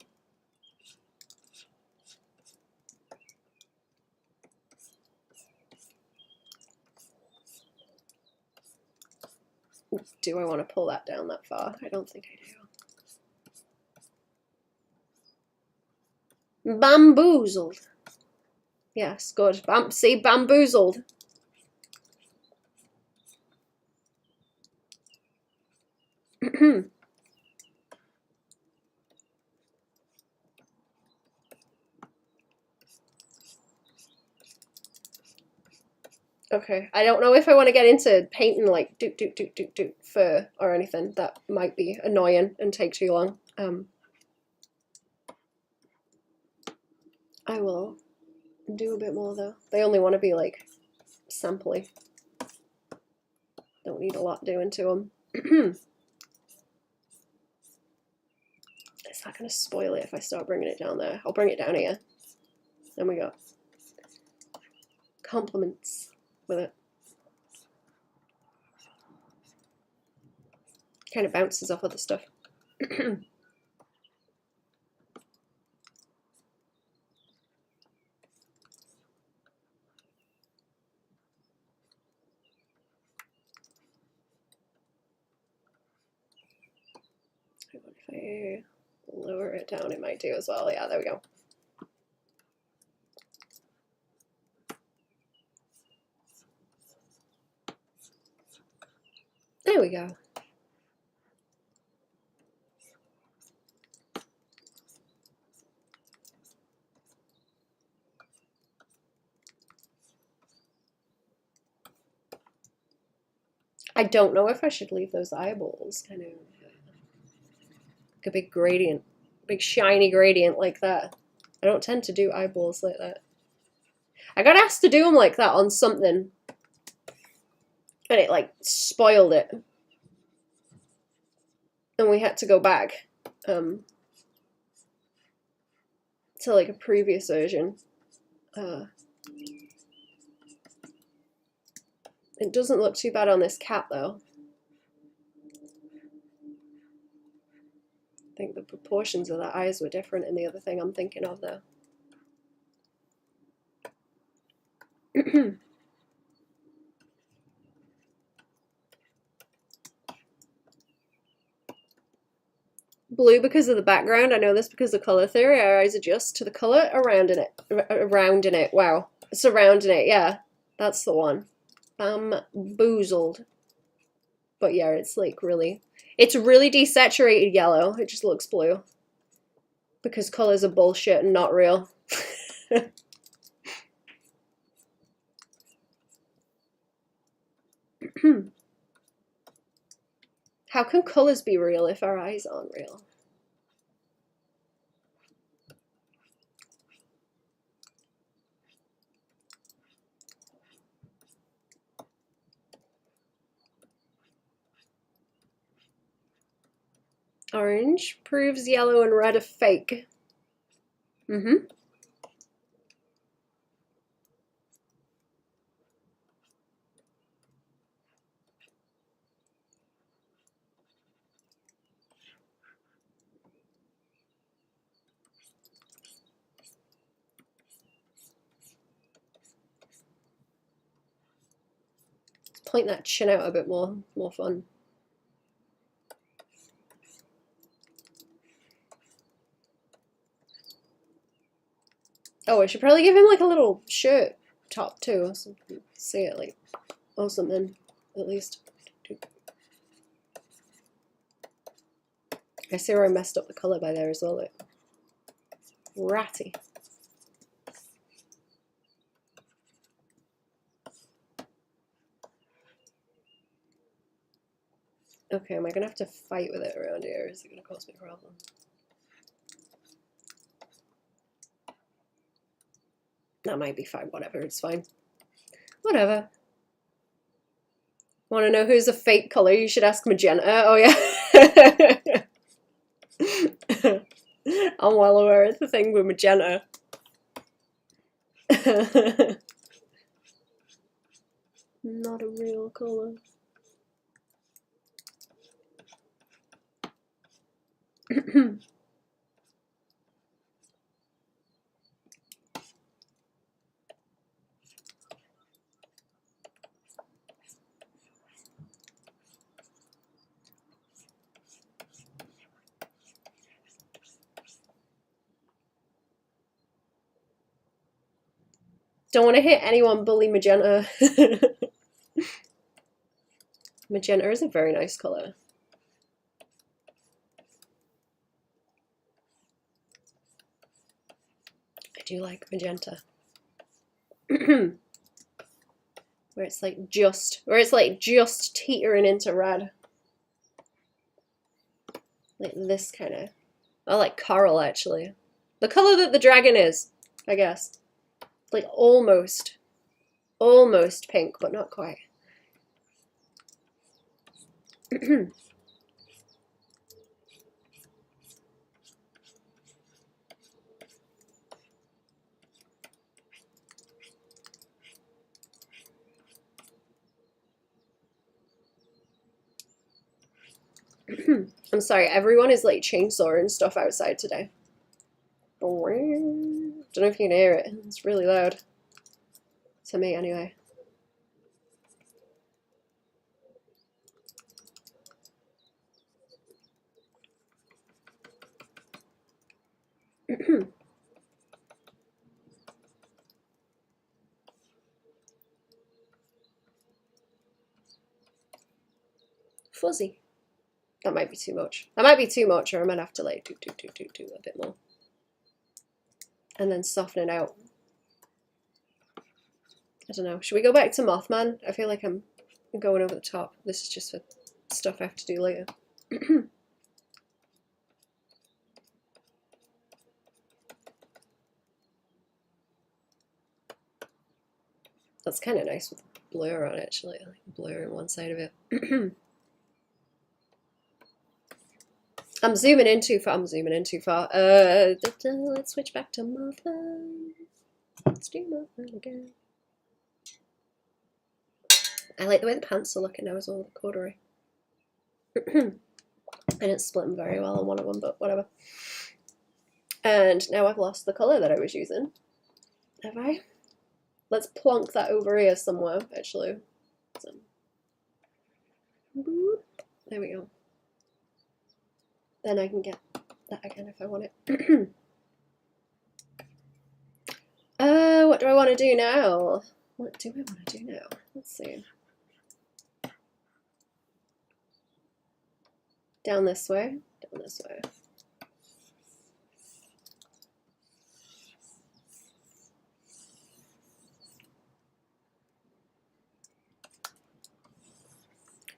Do I want to pull that down that far? I don't think I do. Bamboozled. Yes, good. See, bamboozled. Okay, I don't know if I want to get into painting like do fur or anything. That might be annoying and take too long. I will do a bit more though. They only want to be like samply. Don't need a lot doing to them. It's not going to spoil it if I start bringing it down there. I'll bring it down here. Then we go. Compliments with it. Kind of bounces off other stuff. If I lower it down, it might do as well. Yeah, there we go. There we go. I don't know if I should leave those eyeballs kind of like a big gradient, big shiny gradient like that. I don't tend to do eyeballs like that. I got asked to do them like that on something, and it like spoiled it. And we had to go back to like a previous version. It doesn't look too bad on this cat though. I think the proportions of the eyes were different in the other thing I'm thinking of though. Blue because of the background. I know this because of color theory. Our eyes adjust to the color around in it. Wow. Surrounding it. Yeah, that's the one. Bamboozled. But yeah, it's like really, it's really desaturated yellow. It just looks blue. Because colors are bullshit and not real. How can colors be real if our eyes aren't real? Orange proves yellow and red are fake. Point that chin out a bit more fun. Oh, I should probably give him like a little shirt top too, so you can see it like, or something, at least. I see where I messed up the colour by there as well. Like, ratty. Okay, am I gonna have to fight with it around here? Is it gonna cause me a problem? That might be fine, whatever, it's fine. Whatever. Want to know who's a fake colour? You should ask magenta. Oh yeah. I'm well aware of the thing with magenta. Not a real colour. Don't want to hit anyone, bully magenta. Magenta is a very nice colour. I do like magenta. where it's like just teetering into red. Like this kind of. I like coral actually. The colour that the dragon is, I guess. Like almost pink, but not quite. I'm sorry, everyone is like chainsawing stuff outside today. Don't know if you can hear it. It's really loud. To me, anyway. Fuzzy. That might be too much. That might be too much, or I might have to like do a bit more. And then soften it out. I don't know. Should we go back to Mothman? I feel like I'm going over the top. This is just for stuff I have to do later. That's kind of nice with blur on it, actually. I like blur on one side of it. I'm zooming in too far. Let's switch back to Mothman. Let's do Mothman again. I like the way the pants are looking now as well, the corduroy. I didn't split them very well on one of them, but whatever. And now I've lost the colour that I was using. Have I? Let's plonk that over here somewhere, actually. So, there we go. Then I can get that again if I want it. What do I want to do now? What do I want to do now? Let's see. Down this way. Down this way.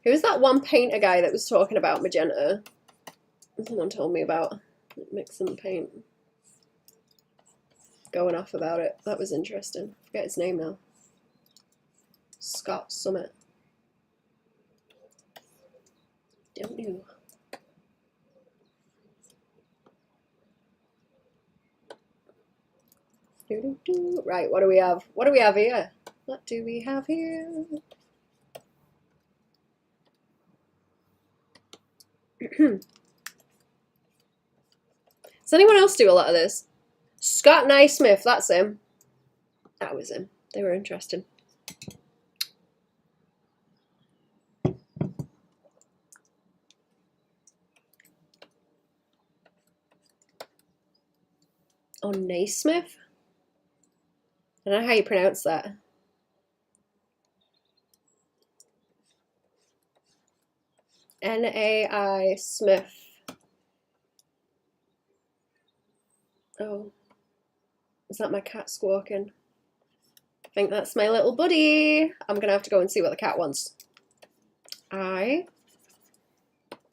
Who's that one painter guy that was talking about magenta? Someone told me about mixing paint. Going off about it. That was interesting. I forget his name now. Scott Summit. Don't know. Right, what do we have? What do we have here? What do we have here? Does anyone else do a lot of this? Scott Naismith, that's him. That was him. They were interesting. Oh, Naismith? I don't know how you pronounce that. N-A-I Smith. Oh, is that my cat squawking? I think that's my little buddy. I'm gonna have to go and see what the cat wants.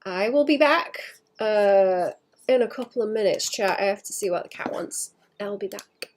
I will be back in a couple of minutes, chat. I have to see what the cat wants. I'll be back.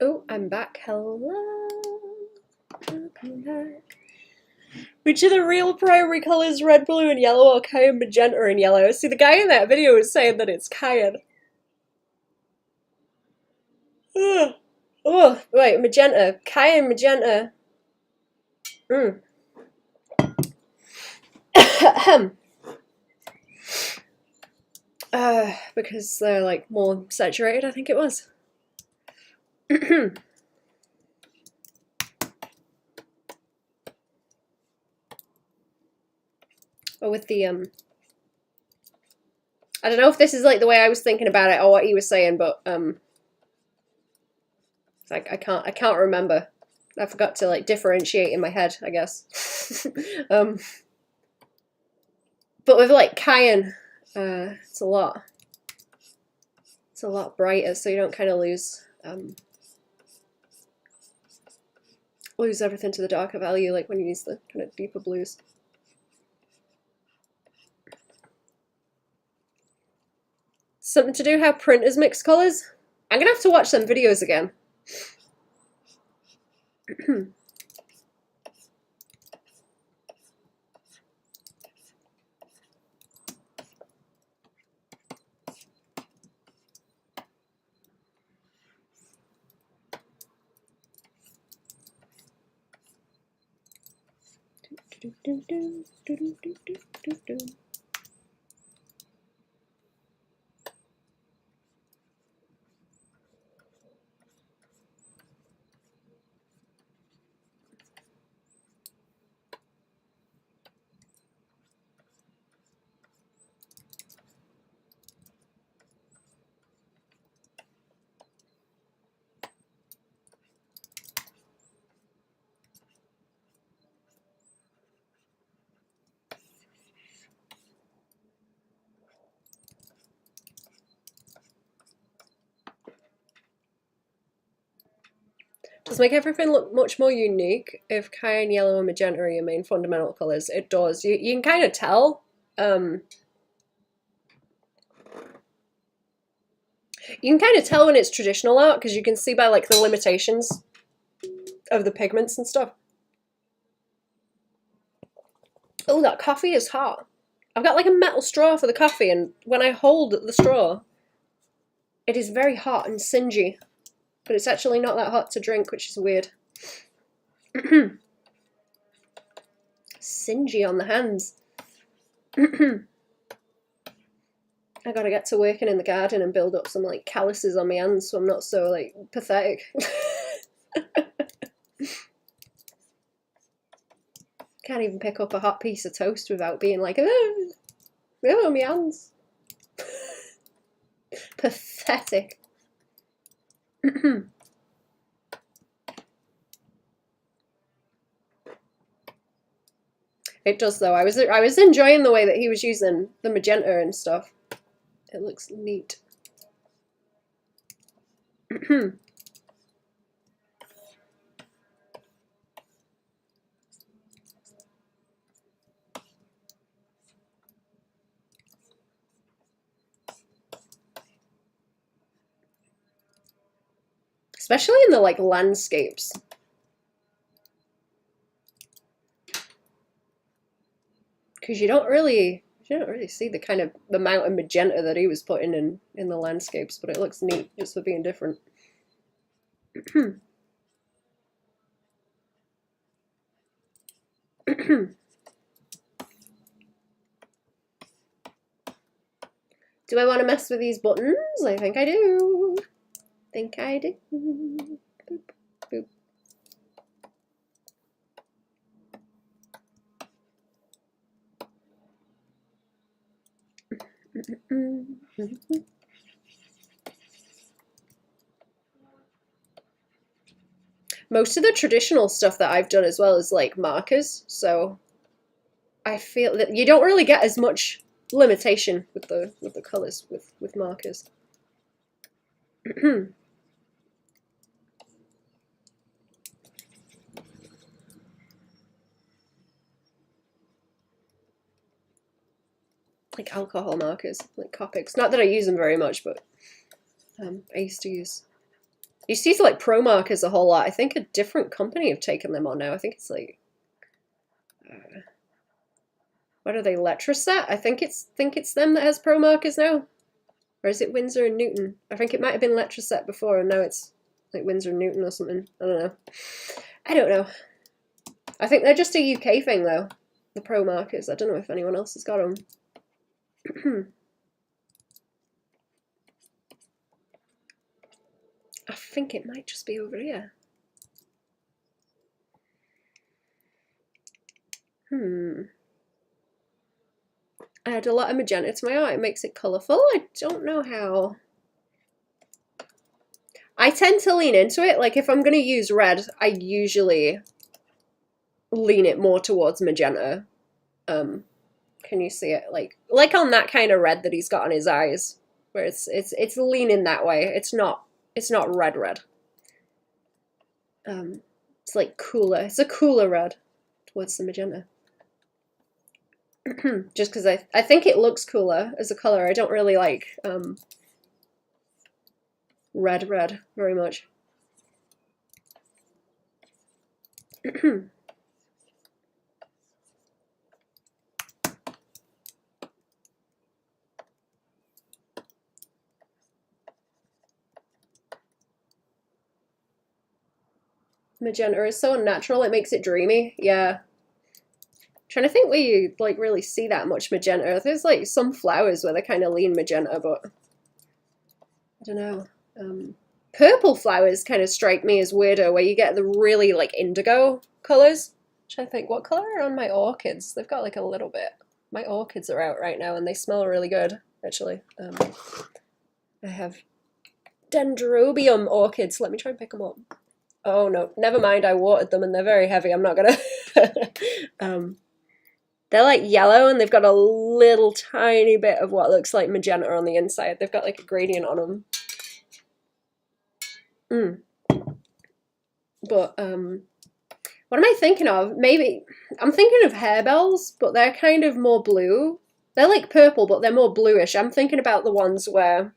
Oh, I'm back. Hello. Welcome back. Which are the real primary colours, red, blue, and yellow, or cyan, magenta, and yellow? See, the guy in that video is saying that it's cyan. Oh, wait, magenta. Cyan, magenta. Because they're like more saturated, I think it was. Or with the I don't know if this is like the way I was thinking about it or what he was saying, but it's like I can't remember. I forgot to like differentiate in my head, I guess. But with like cyan, it's a lot brighter, so you don't kind of lose everything to the darker value like when you use the kind of deeper blues. Something to do how printers mix colours? I'm gonna have to watch some videos again. Does make everything look much more unique if cyan, yellow, and magenta are your main fundamental colours. It does. You can kind of tell. You can kind of tell when it's traditional art because you can see by like the limitations of the pigments and stuff. Oh, that coffee is hot. I've got like a metal straw for the coffee, and when I hold the straw, it is very hot and singy. But it's actually not that hot to drink, which is weird. Singy on the hands. I gotta get to working in the garden and build up some like calluses on my hands so I'm not so like pathetic. Can't even pick up a hot piece of toast without being like, oh my hands. Pathetic. It does though. I was enjoying the way that he was using the magenta and stuff. It looks neat. Especially in the like landscapes. Because you don't really see the kind of the amount of magenta that he was putting in the landscapes, but it looks neat just for being different. Do I want to mess with these buttons? I think I do. Think I do. Boop, boop. Most of the traditional stuff that I've done as well is like markers, so I feel that you don't really get as much limitation with the colors with markers. Like alcohol markers, like Copics. Not that I use them very much, but I used to You see like pro markers a whole lot. I think a different company have taken them on now. I think it's like what are they, Letraset? I think it's them that has pro markers now. Or is it Winsor and Newton? I think it might have been Letraset before and now it's like Winsor and Newton or something. I don't know. I don't know. I think they're just a UK thing though. The pro markers. I don't know if anyone else has got them. I think it might just be over here. I add a lot of magenta to my art. It makes it colourful. I don't know how. I tend to lean into it. Like if I'm going to use red, I usually lean it more towards magenta. Can you see it? Like on that kind of red that he's got on his eyes, where it's leaning that way. It's not red. It's like cooler. It's a cooler red towards the magenta. Just because I think it looks cooler as a color. I don't really like red very much. Magenta is so unnatural, it makes it dreamy. Yeah. Trying to think where you like really see that much magenta. There's like some flowers where they kind of lean magenta, but I don't know. Purple flowers kind of strike me as weirder, where you get the really like indigo colors. Trying to think what color are on my orchids. They've got like a little bit. My orchids are out right now and they smell really good, actually. I have dendrobium orchids. Let me try and pick them up. Oh no, never mind. I watered them and they're very heavy. I'm not gonna. They're like yellow and they've got a little tiny bit of what looks like magenta on the inside. They've got like a gradient on them. But what am I thinking of? Maybe I'm thinking of harebells, but they're kind of more blue. They're like purple, but they're more bluish. I'm thinking about the ones where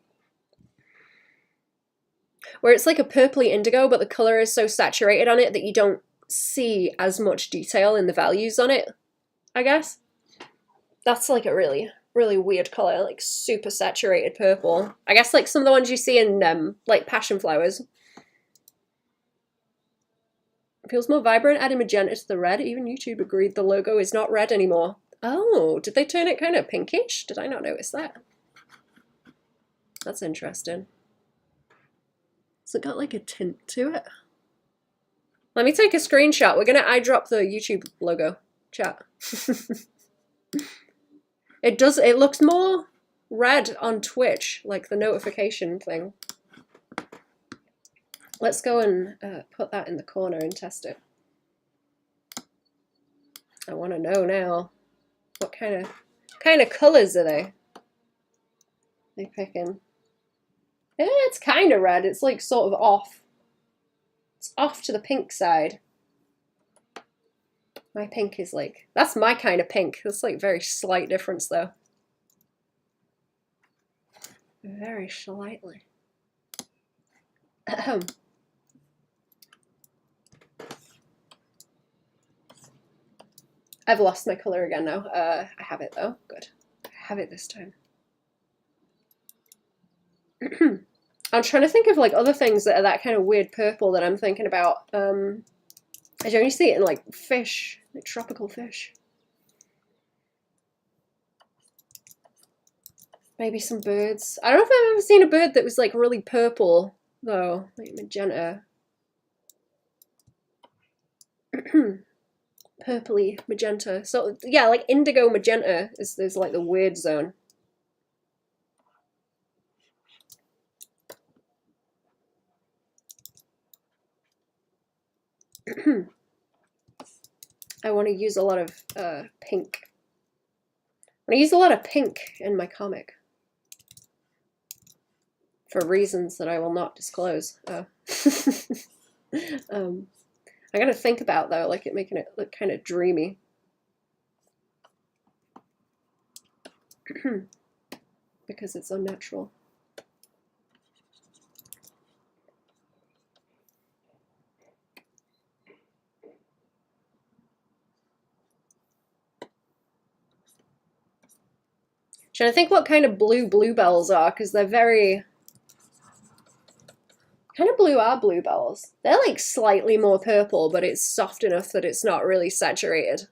it's like a purpley indigo, but the color is so saturated on it that you don't see as much detail in the values on it, I guess. That's like a really, really weird color, like super saturated purple. I guess like some of the ones you see in like passion flowers. It feels more vibrant, adding magenta to the red. Even YouTube agreed the logo is not red anymore. Oh, did they turn it kind of pinkish? Did I not notice that? That's interesting. So it got like a tint to it. Let me take a screenshot. We're gonna eyedrop the YouTube logo. Chat. It looks more red on Twitch, like the notification thing. Let's go and put that in the corner and test it. I want to know now. What kind of colors are they picking? Yeah, it's kind of red. It's like sort of off. It's off to the pink side. My pink is like, that's my kind of pink. That's like very slight difference though. Very slightly. I've lost my color again now. I have it though. Good. I have it this time. I'm trying to think of like other things that are that kind of weird purple that I'm thinking about. I only see it in like fish, like tropical fish. Maybe some birds. I don't know if I've ever seen a bird that was like really purple though, like magenta. Purpley magenta. So yeah, like indigo magenta is like the weird zone. I want to use a lot of pink. I want to use a lot of pink in my comic. For reasons that I will not disclose. I gotta think about though, like it making it look kind of dreamy. Because it's unnatural. Trying to think what kind of blue bluebells are, because they're very... What kind of blue are bluebells? They're like slightly more purple, but it's soft enough that it's not really saturated.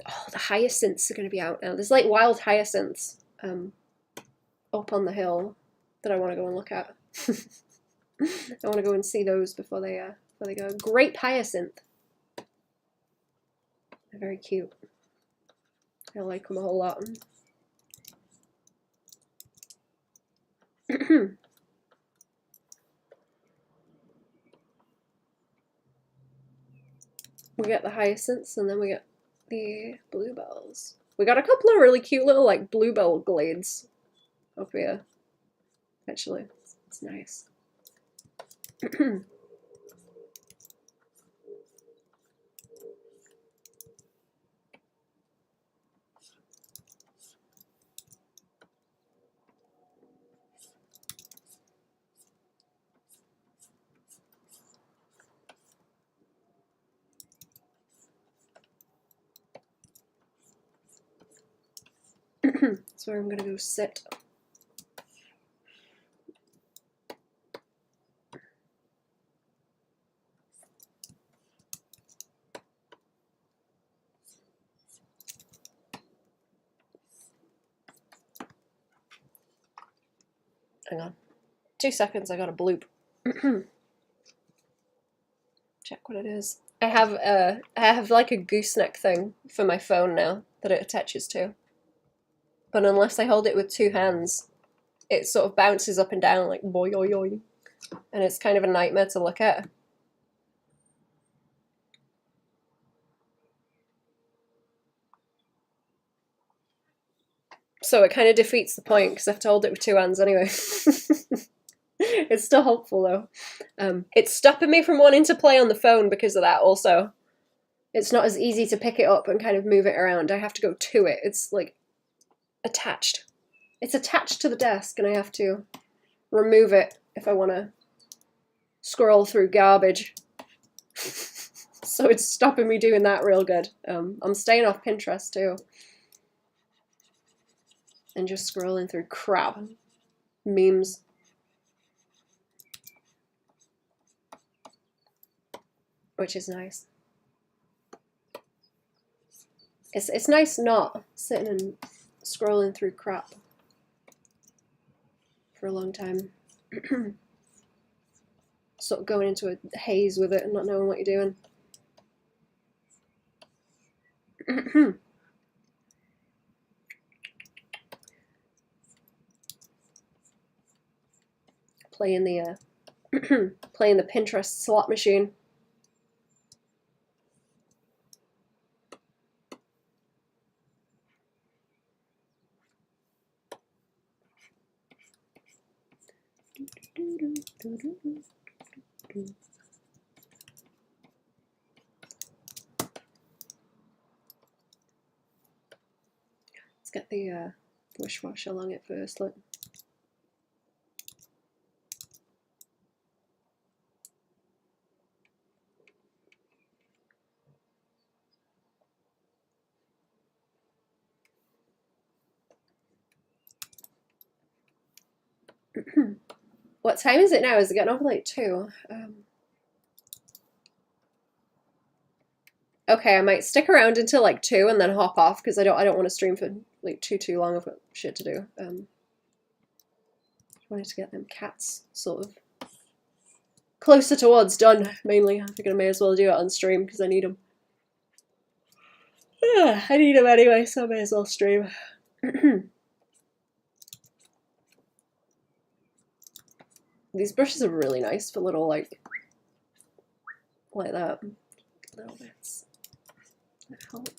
Oh, the hyacinths are going to be out now. There's like wild hyacinths up on the hill that I want to go and look at. I want to go and see those before they go. Grape hyacinth. They're very cute. I like them a whole lot. We get the hyacinths and then we get the bluebells. We got a couple of really cute little like bluebell glades up here. Actually, it's nice. That's where I'm gonna go sit. Hang on. 2 seconds, I got a bloop. Check what it is. I have like a gooseneck thing for my phone now that it attaches to. But unless I hold it with 2 hands, it sort of bounces up and down like boy oy oy. And it's kind of a nightmare to look at. So it kind of defeats the point because I have to hold it with 2 hands anyway. It's still helpful though. It's stopping me from wanting to play on the phone because of that also. It's not as easy to pick it up and kind of move it around. I have to go to it. It's like attached. It's attached to the desk and I have to remove it if I want to scroll through garbage. So it's stopping me doing that real good. I'm staying off Pinterest too. And just scrolling through crap. Memes. Which is nice. It's nice not sitting and scrolling through crap for a long time. Sort of going into a haze with it and not knowing what you're doing. Playing the playing the Pinterest slot machine. Let's get the bush wash along it first. Look. What time is it now? Is it getting off at like 2? Okay, I might stick around until like 2 and then hop off because I don't want to stream for like too long. I've got shit to do. Wanted to get them cats sort of closer towards done mainly. I think I may as well do it on stream because I need them. I need them anyway, so I may as well stream. These brushes are really nice for little like that. Little bits that help.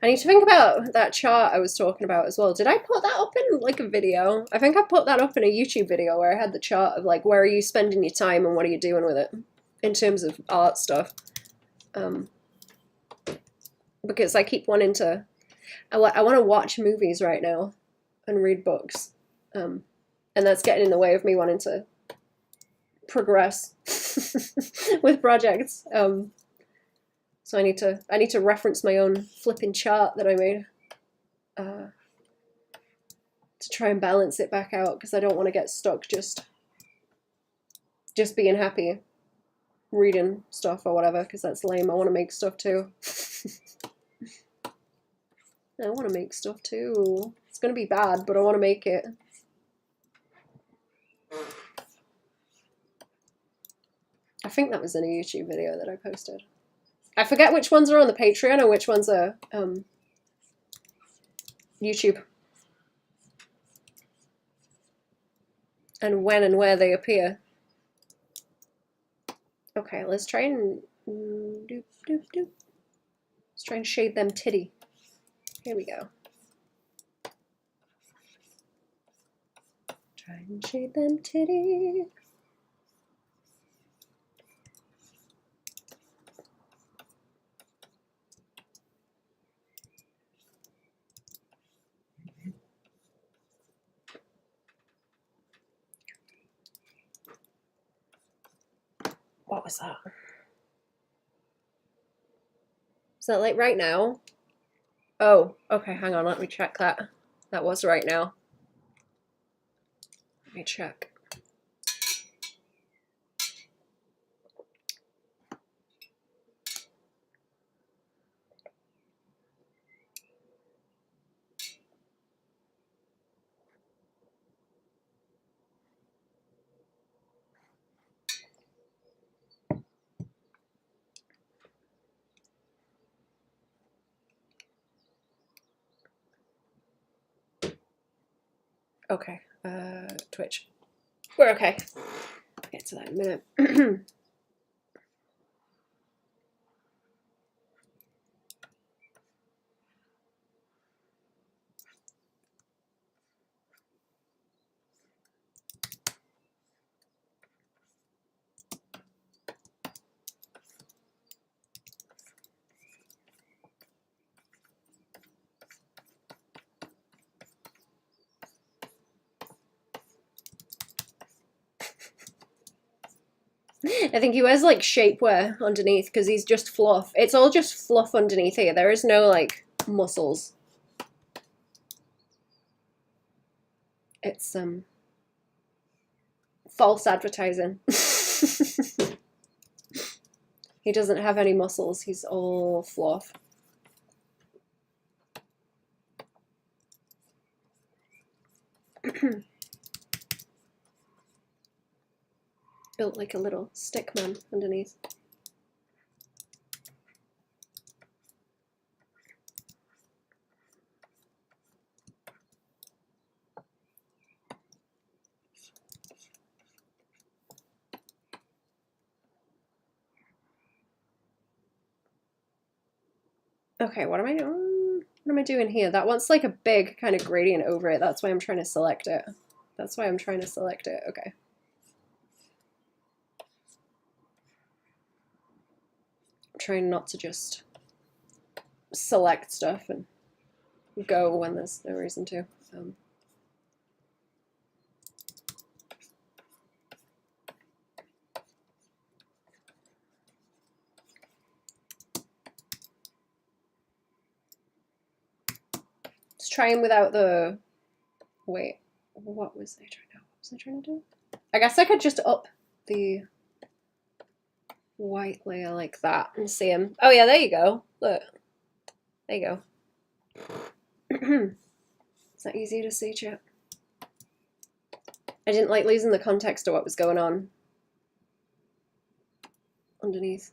I need to think about that chart I was talking about as well. Did I put that up in like a video? I think I put that up in a YouTube video where I had the chart of like where are you spending your time and what are you doing with it. in terms of art stuff. Because I keep wanting to, I want to watch movies right now and read books. And that's getting in the way of me wanting to progress with projects. So I need to reference my own flipping chart that I made to try and balance it back out, because I don't want to get stuck just being happy reading stuff or whatever, because that's lame. I want to make stuff too. I want to make stuff too. It's gonna be bad, but I want to make it. I think that was in a YouTube video that I posted. I forget which ones are on the Patreon or which ones are YouTube. And when and where they appear. Okay, let's try and let's try and shade them titty. Here we go. Try and shade them titty. What was that? Is that like right now? Oh, okay, hang on, let me check that. That was right now. Let me check. Okay, Twitch. We're okay. I'll get to that in a minute. I think he wears like shapewear underneath because he's just fluff. It's all just fluff underneath here. There is no like muscles. It's false advertising. He doesn't have any muscles. He's all fluff. Built like a little stick man underneath. Okay, what am I doing? What am I doing here? That wants like a big kind of gradient over it. That's why I'm trying to select it. That's why I'm trying to select it. Okay. I'm trying not to just select stuff and go when there's no reason to. Let's try him without the... Wait, what was I trying to do? I guess I could just up the white layer like that and see him. Oh yeah, there you go. Look. There you go. Is that easy to see, chat? I didn't like losing the context of what was going on underneath.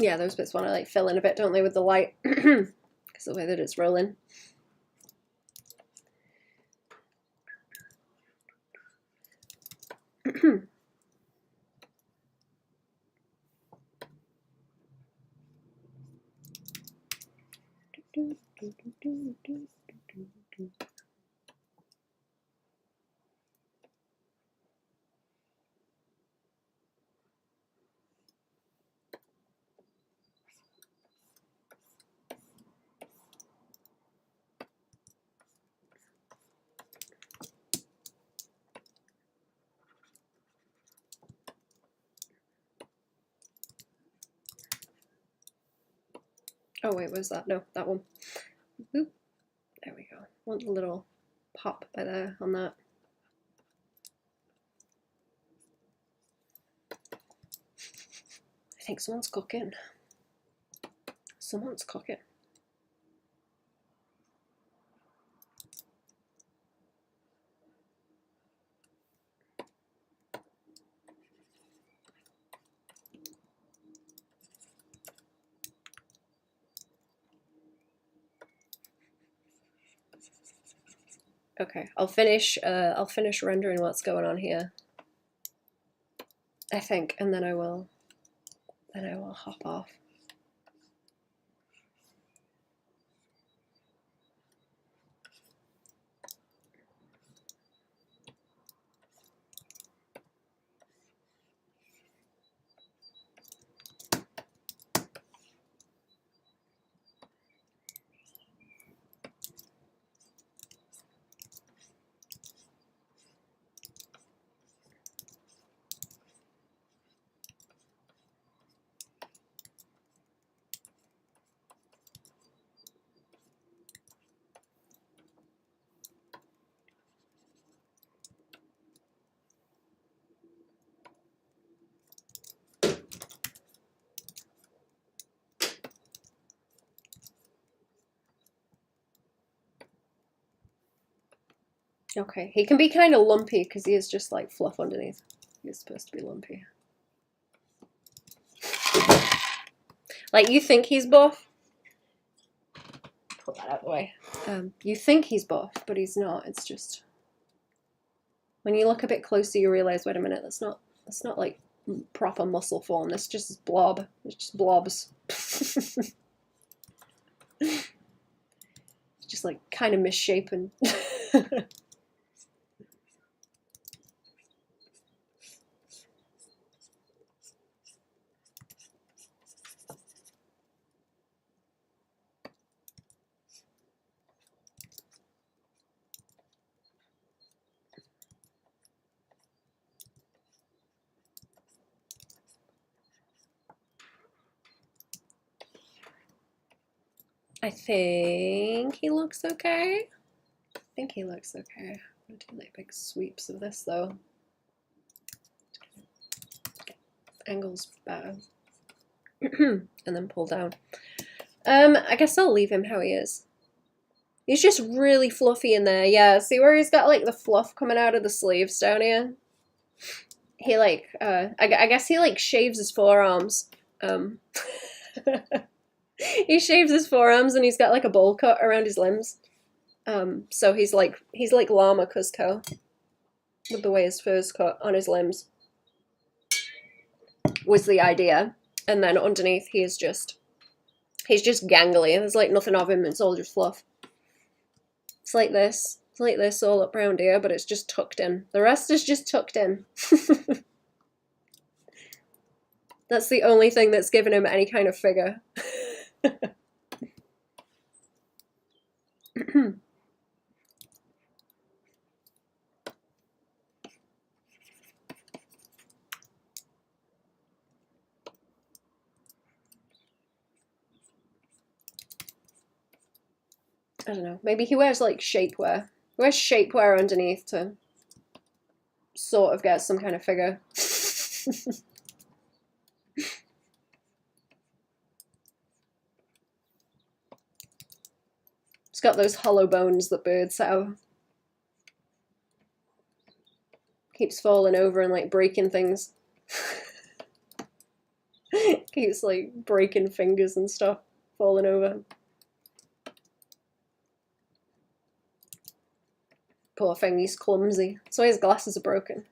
Yeah, those bits want to like fill in a bit, don't they, with the light, because the way that it's rolling. Oh wait, where's that? No, that one. Oop. There we go. Want a little pop by there on that. I think someone's cooking. Someone's cooking. Okay, I'll finish rendering what's going on here, I think, and then I will hop off. Okay, he can be kind of lumpy because he is just like fluff underneath. He's supposed to be lumpy. Like, you think he's buff? Put that out of the way. You think he's buff, but he's not. It's just when you look a bit closer, you realize, wait a minute, that's not like proper muscle form. That's just blob. It's just blobs. Just like kind of misshapen. I think he looks okay. I think he looks okay. I'm gonna do like big sweeps of this though. Angles better. And then pull down. I guess I'll leave him how he is. He's just really fluffy in there. Yeah, see where he's got like the fluff coming out of the sleeves down here? He like, I guess he like shaves his forearms. He shaves his forearms and he's got like a bowl cut around his limbs. So he's like Llama Cuzco with the way his fur's cut on his limbs was the idea. And then underneath he's just gangly. There's like nothing of him, it's all just fluff. It's like this. It's like this all up around here, but it's just tucked in. The rest is just tucked in. That's the only thing that's given him any kind of figure. I don't know. Maybe he wears like shapewear. He wears shapewear underneath to sort of get some kind of figure. It's got those hollow bones that birds have. Keeps falling over and like breaking things. He's like breaking fingers and stuff, falling over. Poor thing, he's clumsy. So his glasses are broken.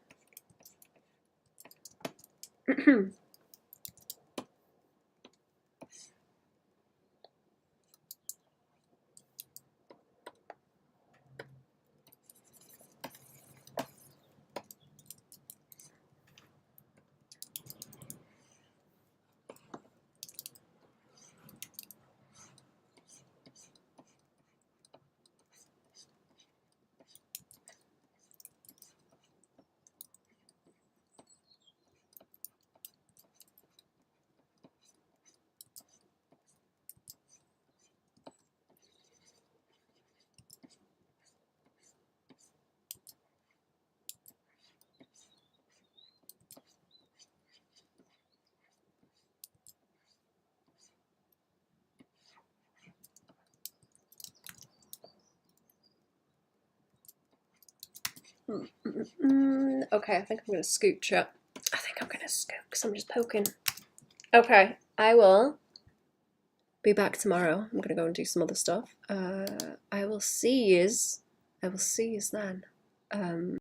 Okay, I think I'm gonna scooch up. I think I'm gonna scoot because I'm just poking. Okay, I will be back tomorrow. I'm gonna go and do some other stuff. I will see yous then.